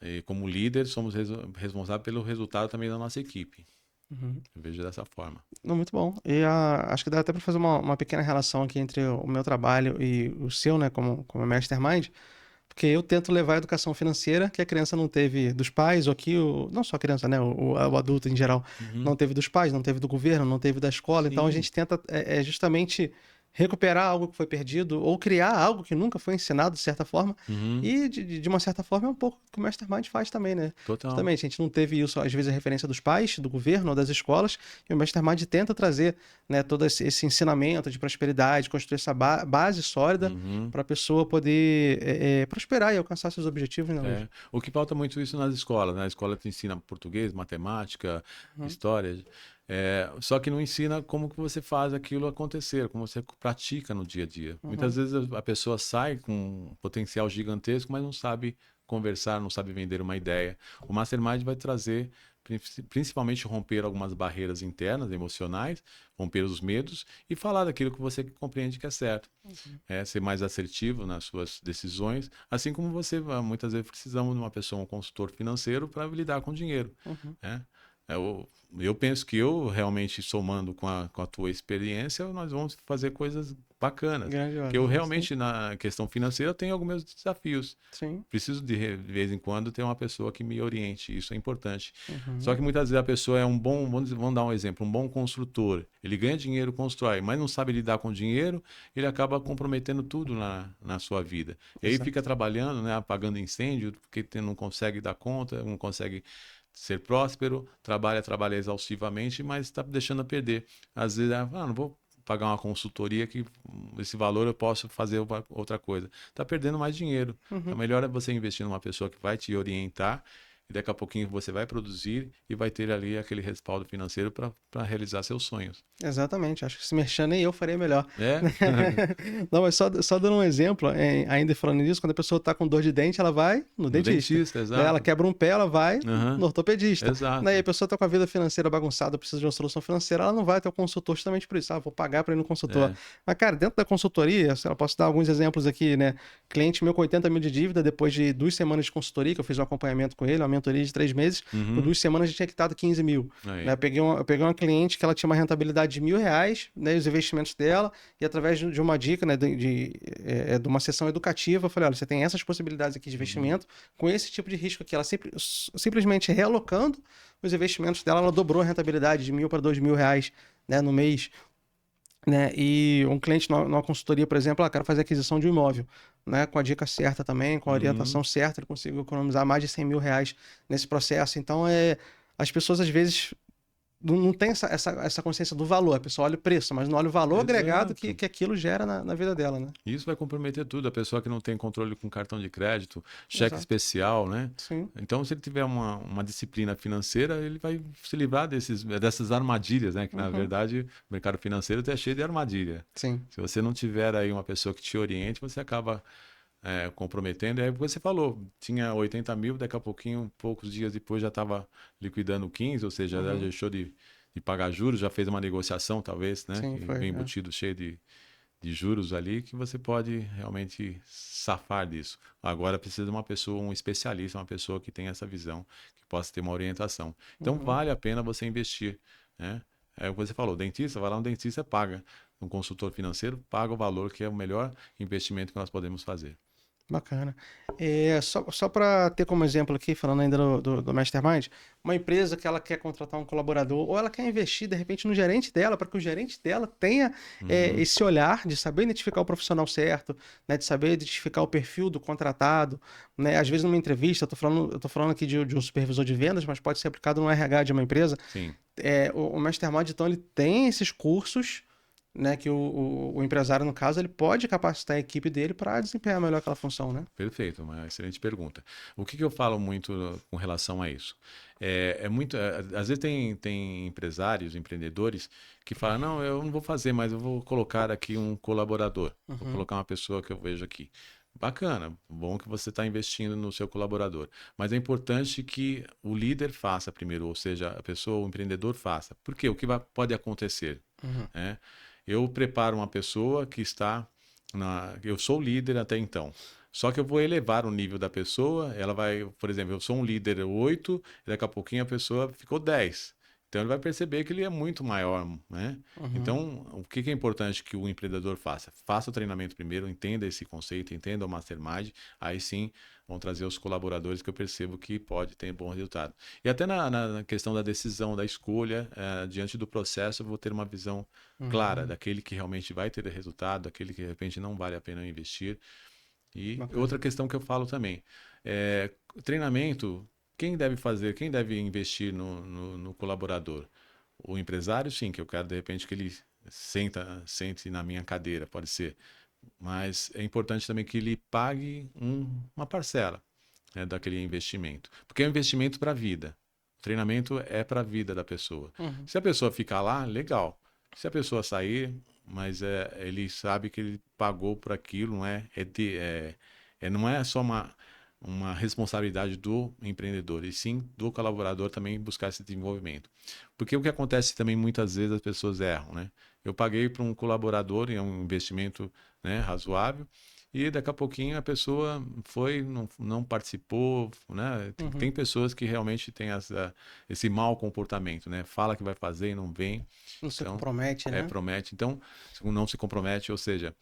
S4: e como líder somos responsáveis pelo resultado também da nossa equipe. Eu vejo dessa forma.
S3: Não, muito bom. E acho que dá até para fazer uma pequena relação aqui entre o meu trabalho e o seu, né, como Mastermind, porque eu tento levar a educação financeira que a criança não teve dos pais, ou que não só a criança, né, o adulto em geral, não teve dos pais, não teve do governo, não teve da escola. Sim. Então a gente tenta justamente recuperar algo que foi perdido ou criar algo que nunca foi ensinado de certa forma. E de uma certa forma é um pouco o que o Mastermind faz também, né?
S4: Total.
S3: Justamente, a gente não teve isso, às vezes, a referência dos pais, do governo ou das escolas, e o Mastermind tenta trazer, né, todo esse ensinamento de prosperidade, construir essa base sólida para a pessoa poder prosperar e alcançar seus objetivos. Né,
S4: o que falta muito isso nas escolas, né? A escola te ensina português, matemática, história... só que não ensina como que você faz aquilo acontecer, como você pratica no dia a dia. Muitas vezes a pessoa sai com um potencial gigantesco, mas não sabe conversar, não sabe vender uma ideia. O Mastermind vai trazer, principalmente, romper algumas barreiras internas, emocionais, romper os medos e falar daquilo que você compreende que é certo. Ser mais assertivo nas suas decisões, assim como você, muitas vezes, precisamos de uma pessoa, um consultor financeiro para lidar com dinheiro. Eu penso que realmente somando com a tua experiência, nós vamos fazer coisas bacanas. Porque eu realmente, na questão financeira, tenho alguns desafios.
S3: Sim.
S4: Preciso de vez em quando ter uma pessoa que me oriente, isso é importante. Só que muitas vezes a pessoa é vamos dar um exemplo, um bom construtor. Ele ganha dinheiro, constrói, mas não sabe lidar com dinheiro, ele acaba comprometendo tudo na sua vida. E aí fica trabalhando, né, apagando incêndio, porque não consegue dar conta, não consegue ser próspero, trabalha exaustivamente, mas está deixando a perder. Às vezes, não vou pagar uma consultoria que esse valor eu posso fazer outra coisa. Está perdendo mais dinheiro. Então, melhor é você investir numa pessoa que vai te orientar e daqui a pouquinho você vai produzir e vai ter ali aquele respaldo financeiro para realizar seus sonhos.
S3: Exatamente, acho que se mexer nem eu faria melhor. Não, mas só dando um exemplo, ainda falando nisso, quando a pessoa está com dor de dente, ela vai no dentista.
S4: Exato.
S3: Ela quebra um pé, ela vai no ortopedista.
S4: Exato.
S3: Daí a pessoa está com a vida financeira bagunçada, precisa de uma solução financeira, ela não vai ter o consultor justamente por isso. Vou pagar para ir no consultor. Mas, cara, dentro da consultoria, eu posso dar alguns exemplos aqui, né? Cliente meu com 80 mil de dívida, depois de 2 semanas de consultoria, que eu fiz um acompanhamento com ele, uma mentoria de 3 meses, por 2 semanas já tinha quitado 15 mil. Né? Eu peguei uma cliente que ela tinha uma rentabilidade de R$1.000, né, os investimentos dela, e através de uma dica, né, de uma sessão educativa, eu falei, olha, você tem essas possibilidades aqui de investimento, com esse tipo de risco aqui. Ela simplesmente realocando os investimentos dela, ela dobrou a rentabilidade de R$1.000 para R$2.000, né, no mês. né? E um cliente numa consultoria, por exemplo, quero fazer aquisição de um imóvel, né? Com a dica certa também, com a
S4: Uhum.
S3: orientação certa, ele conseguiu economizar mais de 100 mil reais nesse processo. Então, as pessoas às vezes não tem essa consciência do valor. A pessoa olha o preço, mas não olha o valor agregado
S4: Exato.
S3: que aquilo gera na vida dela, né?
S4: Isso vai comprometer tudo. A pessoa que não tem controle com cartão de crédito, cheque
S3: Exato.
S4: especial, né?
S3: Sim.
S4: Então, se ele tiver uma disciplina financeira, ele vai se livrar dessas armadilhas, né? Que, na
S3: Uhum.
S4: verdade, o mercado financeiro é cheio de armadilha.
S3: Sim.
S4: Se você não tiver aí uma pessoa que te oriente, você acaba comprometendo. É o que você falou, tinha 80 mil, daqui a pouquinho, poucos dias depois já estava liquidando 15, ou seja, já
S3: Uhum.
S4: deixou de pagar juros, já fez uma negociação, talvez, né?
S3: Sim,
S4: Que
S3: foi.
S4: vem embutido cheio de juros ali, que você pode realmente safar disso. Agora precisa de uma pessoa, um especialista, uma pessoa que tenha essa visão, que possa ter uma orientação. Então
S3: Uhum.
S4: vale a pena você investir, né? É o que você falou, dentista, vai lá, um dentista paga. Um consultor financeiro paga o valor que é o melhor investimento que nós podemos fazer.
S3: Bacana. Só para ter como exemplo aqui, falando ainda do Mastermind, uma empresa que ela quer contratar um colaborador ou ela quer investir, de repente, no gerente dela, para que o gerente dela tenha
S4: Uhum.
S3: esse olhar de saber identificar o profissional certo, né, de saber identificar o perfil do contratado, né? Às vezes, numa entrevista, eu tô falando aqui de um supervisor de vendas, mas pode ser aplicado no RH de uma empresa.
S4: Sim,
S3: O Mastermind, então, ele tem esses cursos, né, que o empresário, no caso, ele pode capacitar a equipe dele para desempenhar melhor aquela função, né?
S4: perfeito, uma excelente pergunta. O que eu falo muito com relação a isso? Às vezes tem empresários, empreendedores que falam, não, eu não vou fazer, mas eu vou colocar aqui um colaborador, vou
S3: Uhum.
S4: colocar uma pessoa que eu vejo aqui. Bacana, bom que você está investindo no seu colaborador, mas é importante que o líder faça primeiro, ou seja, a pessoa, o empreendedor faça. Porque o que pode acontecer?
S3: Uhum.
S4: Né? Eu preparo uma pessoa que está eu sou o líder até então. Só que eu vou elevar o nível da pessoa. Ela vai, por exemplo, eu sou um líder 8, e daqui a pouquinho a pessoa ficou 10. Então ele vai perceber que ele é muito maior, né?
S3: Uhum.
S4: Então, o que é importante que o empreendedor faça? Faça o treinamento primeiro, entenda esse conceito, entenda o mastermind, aí sim vão trazer os colaboradores que eu percebo que pode ter bom resultado. E até na questão da decisão, da escolha, diante do processo, eu vou ter uma visão clara
S3: Uhum.
S4: daquele que realmente vai ter resultado, daquele que de repente não vale a pena investir. E
S3: Bacana.
S4: outra questão que eu falo também, treinamento, quem deve fazer, quem deve investir no colaborador? O empresário, sim, que eu quero de repente que ele sente na minha cadeira, pode ser. Mas é importante também que ele pague uma parcela, né, daquele investimento. Porque é um investimento para a vida. O treinamento é para a vida da pessoa.
S3: Uhum.
S4: Se a pessoa ficar lá, legal. Se a pessoa sair, mas ele sabe que ele pagou por aquilo, não não é só uma responsabilidade do empreendedor, e sim do colaborador também buscar esse desenvolvimento. Porque o que acontece também muitas vezes as pessoas erram, né? Eu paguei para um colaborador, e é um investimento, né, razoável, e daqui a pouquinho a pessoa foi, não participou, né? Tem
S3: Uhum.
S4: pessoas que realmente têm esse mau comportamento, né? Fala que vai fazer e não vem.
S3: Não se
S4: Então,
S3: compromete, né?
S4: promete. Então, não se compromete, ou seja,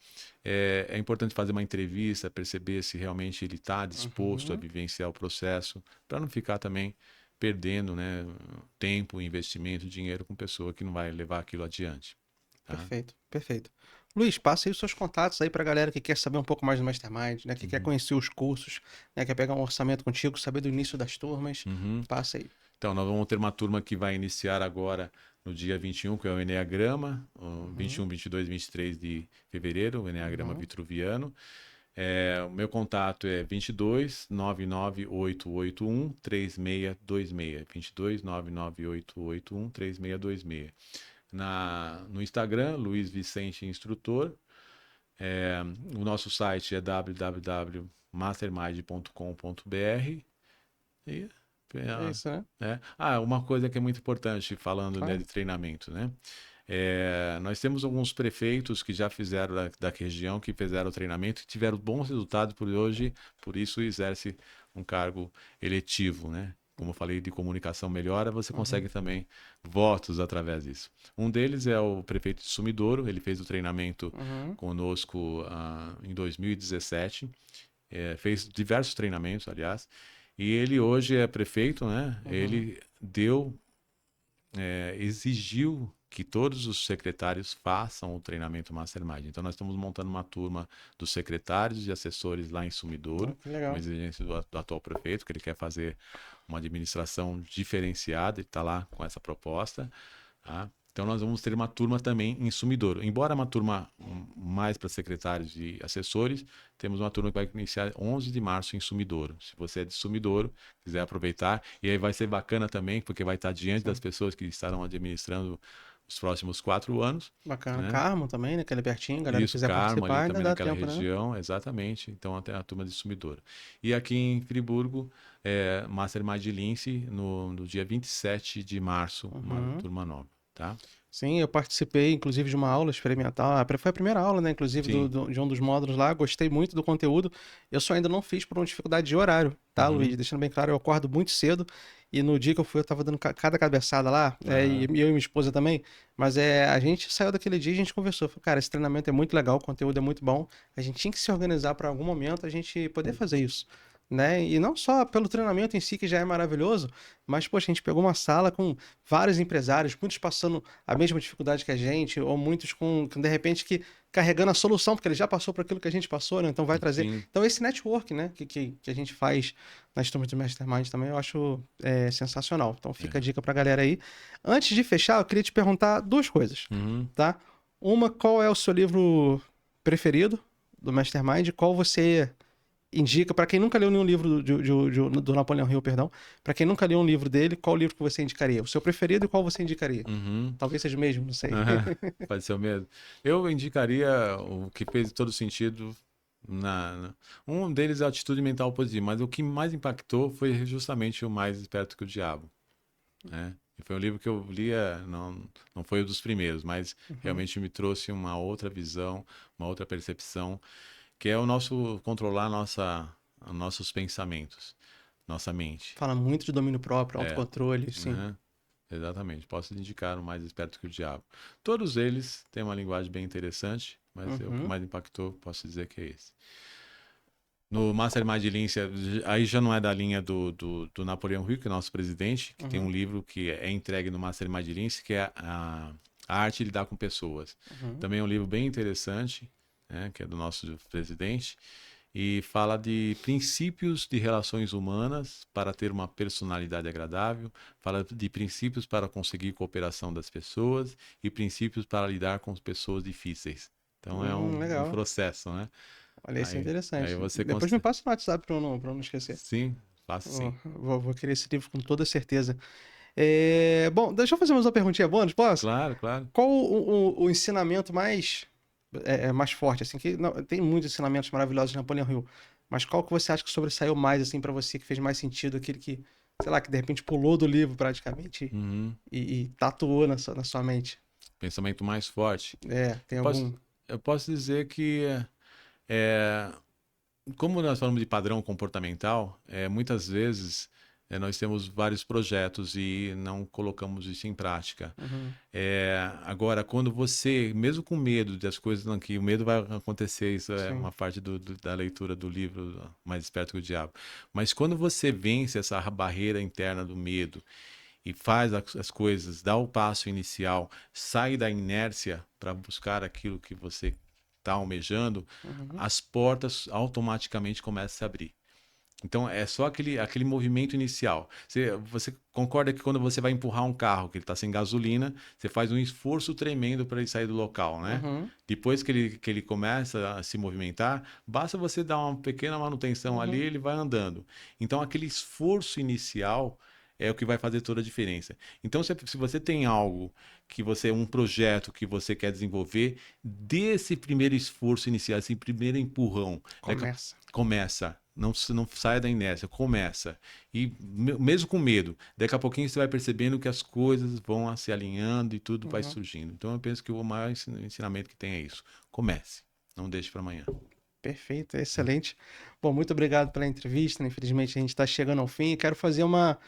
S4: é importante fazer uma entrevista, perceber se realmente ele está disposto a
S3: Uhum.
S4: vivenciar o processo, para não ficar também perdendo, né, tempo, investimento, dinheiro com pessoa que não vai levar aquilo adiante. Tá?
S3: Perfeito, perfeito. Luiz, passa aí os seus contatos aí pra galera que quer saber um pouco mais do Mastermind, né? Que quer
S4: Uhum.
S3: conhecer os cursos, né? Quer pegar um orçamento contigo, saber do início das turmas.
S4: Uhum.
S3: Passa aí.
S4: Então, nós vamos ter uma turma que vai iniciar agora no dia 21, que é o Enneagrama, o
S3: Uhum.
S4: 21, 22, 23 de fevereiro, o Enneagrama
S3: Uhum.
S4: Vitruviano. O meu contato é 22 99881 3626. 22 99881 3626. No Instagram, Luiz Vicente Instrutor. O nosso site é www.mastermind.com.br. E,
S3: É isso, né?
S4: uma coisa que é muito importante, falando, né,
S3: Claro.
S4: de treinamento, né? Nós temos alguns prefeitos que já fizeram da região, que fizeram o treinamento e tiveram bons resultados por isso exerce um cargo eletivo, né? Como eu falei de comunicação melhora, você
S3: Uhum.
S4: consegue também votos através disso. Um deles é o prefeito de Sumidouro, ele fez o treinamento
S3: Uhum.
S4: conosco em 2017, fez diversos treinamentos, aliás, e ele hoje é prefeito, né?
S3: Uhum.
S4: Ele exigiu que todos os secretários façam o treinamento Mastermind. Então, nós estamos montando uma turma dos secretários e assessores lá em Sumidouro,
S3: Que legal.
S4: uma exigência do atual prefeito, que ele quer fazer uma administração diferenciada e está lá com essa proposta. Tá? Então, nós vamos ter uma turma também em Sumidouro. Embora uma turma mais para secretários e assessores, temos uma turma que vai iniciar 11 de março em Sumidouro. Se você é de Sumidouro, quiser aproveitar, e aí vai ser bacana também, porque vai estar diante das pessoas que estarão administrando os próximos 4 anos.
S3: Bacana.
S4: Né?
S3: Carmo também, né? Que é pertinho, galera que
S4: Isso,
S3: quiser
S4: Carmo
S3: participar,
S4: ali
S3: ainda
S4: também
S3: dá
S4: naquela
S3: tempo, né?
S4: região, exatamente. Então, até a turma de Sumidouro. E aqui em Friburgo, Mastermind Lince, no dia 27 de março, uma turma nova, tá?
S3: Sim, eu participei, inclusive, de uma aula experimental. Foi a primeira aula, né? Inclusive,
S4: Sim.
S3: de um dos módulos lá. Gostei muito do conteúdo. Eu só ainda não fiz por uma dificuldade de horário, tá, Luiz? Deixando bem claro, eu acordo muito cedo. E no dia que eu fui, eu tava dando cada cabeçada lá. E eu e minha esposa também. Mas a gente saiu daquele dia e a gente conversou. Falei, cara, esse treinamento é muito legal, o conteúdo é muito bom. A gente tinha que se organizar para algum momento a gente poder fazer isso. Né? E não só pelo treinamento em si, que já é maravilhoso, mas, poxa, a gente pegou uma sala com vários empresários, muitos passando a mesma dificuldade que a gente, ou muitos de repente, que carregando a solução, porque ele já passou por aquilo que a gente passou, né? Então vai trazer.
S4: Sim.
S3: Então, esse network, né, que a gente faz nas turmas do Mastermind também, eu acho sensacional. Então, fica a dica pra galera aí. Antes de fechar, eu queria te perguntar duas coisas, tá? Uma, qual é o seu livro preferido do Mastermind? Qual você indica, para quem nunca leu nenhum livro do Napoleão Hill, perdão, para quem nunca leu um livro dele, qual livro que você indicaria? O seu preferido e qual você indicaria? Talvez seja o mesmo, não sei.
S4: Pode ser o mesmo. Eu indicaria o que fez todo sentido. Um deles é a Atitude Mental Positiva, mas o que mais impactou foi justamente o Mais Esperto que o Diabo. Né? E foi um livro que eu lia, não foi um dos primeiros, mas realmente me trouxe uma outra visão, uma outra percepção, que é o nosso controlar nossos pensamentos, nossa mente.
S3: Fala muito de domínio próprio, autocontrole, sim.
S4: Exatamente. Posso indicar o Mais Esperto que o Diabo. Todos eles têm uma linguagem bem interessante, mas o que mais impactou, posso dizer que é esse. No Mastermind Lince, aí já não é da linha do Napoleão Hill, que é nosso presidente, que tem um livro que é entregue no Mastermind Lince, que é a Arte de Lidar com Pessoas. Também é um livro bem interessante, né, que é do nosso presidente, e fala de princípios de relações humanas para ter uma personalidade agradável, fala de princípios para conseguir cooperação das pessoas e princípios para lidar com pessoas difíceis. Então é um processo, né?
S3: Olha, isso é interessante.
S4: Aí você
S3: Depois me passa no WhatsApp para eu não esquecer.
S4: Sim, faço sim.
S3: Vou querer esse livro com toda certeza. Bom, deixa eu fazer mais uma perguntinha bônus, posso?
S4: Claro, claro.
S3: Qual o ensinamento mais forte, assim, que tem muitos ensinamentos maravilhosos de Napoleão Hill, mas qual que você acha que sobressaiu mais, assim, para você, que fez mais sentido, aquele que, sei lá, que de repente pulou do livro praticamente e tatuou na sua mente?
S4: Pensamento mais forte.
S3: Tem algum...
S4: Eu posso dizer que, como nós falamos de padrão comportamental, muitas vezes nós temos vários projetos e não colocamos isso em prática. Agora, quando você, mesmo com medo das coisas, que o medo vai acontecer, isso é uma parte da leitura do livro Mais Esperto que o Diabo. Mas quando você vence essa barreira interna do medo e faz as coisas, dá o passo inicial, sai da inércia para buscar aquilo que você está almejando, as portas automaticamente começam a se abrir. Então, é só aquele movimento inicial. Você concorda que quando você vai empurrar um carro que ele está sem gasolina, você faz um esforço tremendo para ele sair do local, né? Depois que ele começa a se movimentar, basta você dar uma pequena manutenção ali, ele vai andando. Então, aquele esforço inicial é o que vai fazer toda a diferença. Então, se você tem algo um projeto que você quer desenvolver, dê esse primeiro esforço inicial, esse primeiro empurrão. Começa. Não saia da inércia, começa. E mesmo com medo, daqui a pouquinho você vai percebendo que as coisas vão se alinhando e tudo vai surgindo. Então eu penso que o maior ensinamento que tem é isso. Comece, não deixe para amanhã.
S3: Perfeito, excelente. Bom, muito obrigado pela entrevista. Infelizmente a gente está chegando ao fim. Quero fazer uma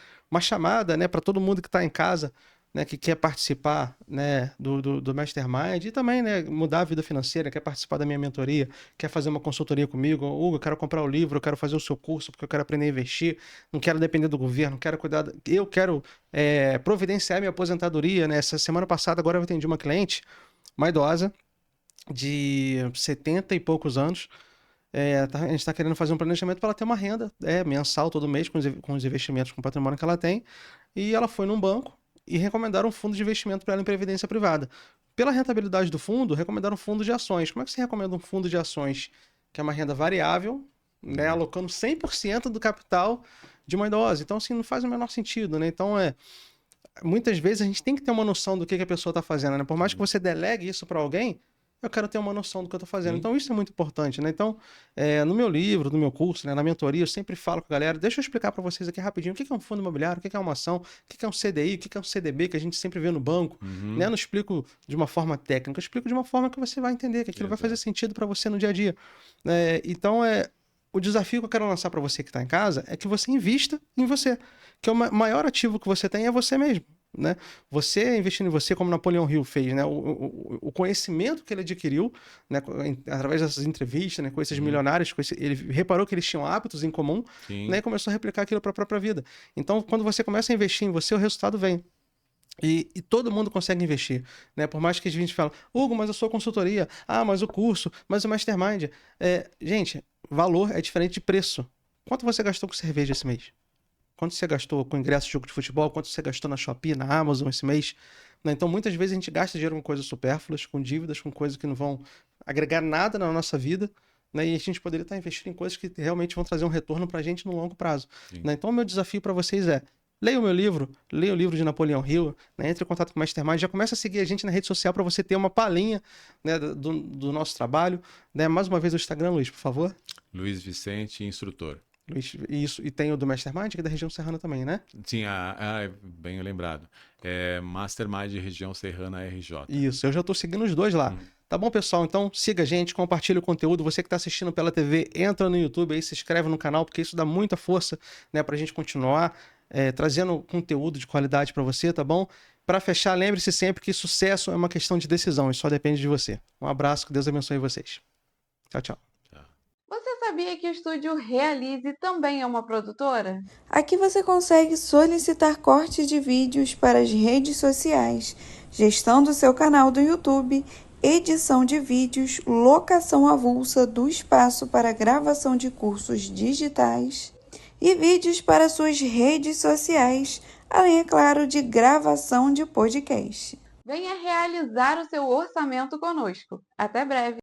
S3: chamada, né, para todo mundo que está em casa. né, que quer participar, né, do Mastermind e também, né, mudar a vida financeira, quer participar da minha mentoria, quer fazer uma consultoria comigo, Hugo, eu quero comprar o livro, eu quero fazer o seu curso, porque eu quero aprender a investir, não quero depender do governo, quero cuidar, eu quero providenciar minha aposentadoria, né? Essa semana passada agora eu atendi uma cliente, uma idosa, de 70 e poucos anos. A gente está querendo fazer um planejamento para ela ter uma renda mensal todo mês com os investimentos, com o patrimônio que ela tem. E ela foi num banco e recomendaram um fundo de investimento para ela em previdência privada. Pela rentabilidade do fundo, recomendaram um fundo de ações. Como é que você recomenda um fundo de ações que é uma renda variável, né, alocando 100% do capital de uma idosa? Então, assim, não faz o menor sentido, né? Então, muitas vezes a gente tem que ter uma noção do que a pessoa está fazendo, né? Por mais que você delegue isso para alguém, eu quero ter uma noção do que eu estou fazendo. Então, isso é muito importante, né? Então, no meu livro, no meu curso, né, na mentoria, eu sempre falo com a galera, deixa eu explicar para vocês aqui rapidinho o que é um fundo imobiliário, o que é uma ação, o que é um CDI, o que é um CDB, que a gente sempre vê no banco, né? Eu não explico de uma forma técnica, eu explico de uma forma que você vai entender, que aquilo vai fazer sentido para você no dia a dia. Então, o desafio que eu quero lançar para você que está em casa é que você invista em você, que o maior ativo que você tem é você mesmo. Né? Você investindo em você, como Napoleão Hill fez, né? O conhecimento que ele adquiriu, né? Através dessas entrevistas, né? Com esses milionários, ele reparou que eles tinham hábitos em comum, né? E começou a replicar aquilo para a própria vida. Então, quando você começa a investir em você, o resultado vem. E todo mundo consegue investir, né? Por mais que a gente fale, Hugo, mas eu sou consultoria, mas o curso, mas o Mastermind. Gente, valor é diferente de preço. Quanto você gastou com cerveja esse mês? Quanto você gastou com ingresso de jogo de futebol? Quanto você gastou na Shopee, na Amazon esse mês? Né? Então, muitas vezes a gente gasta dinheiro com coisas supérfluas, com dívidas, com coisas que não vão agregar nada na nossa vida. Né? E a gente poderia estar investindo em coisas que realmente vão trazer um retorno para a gente no longo prazo. Né? Então, o meu desafio para vocês leia o meu livro, leia o livro de Napoleão Hill, né? Entre em contato com o Mastermind, já começa a seguir a gente na rede social para você ter uma palhinha, né, do nosso trabalho. Né? Mais uma vez o Instagram, Luiz, por favor.
S4: Luiz Vicente, instrutor.
S3: Isso, e tem o do Mastermind, que é da região serrana também, né?
S4: Sim, bem lembrado. Mastermind região serrana RJ.
S3: Isso, eu já estou seguindo os dois lá. Tá bom, pessoal? Então siga a gente, compartilhe o conteúdo. Você que está assistindo pela TV, entra no YouTube aí, se inscreve no canal, porque isso dá muita força, né, para a gente continuar trazendo conteúdo de qualidade para você, tá bom? Para fechar, lembre-se sempre que sucesso é uma questão de decisão e só depende de você. Um abraço, que Deus abençoe vocês. Tchau, tchau.
S1: Você sabia que o Estúdio Realize também é uma produtora?
S2: Aqui você consegue solicitar corte de vídeos para as redes sociais, gestão do seu canal do YouTube, edição de vídeos, locação avulsa do espaço para gravação de cursos digitais e vídeos para suas redes sociais, além, é claro, de gravação de podcast.
S1: Venha realizar o seu orçamento conosco. Até breve!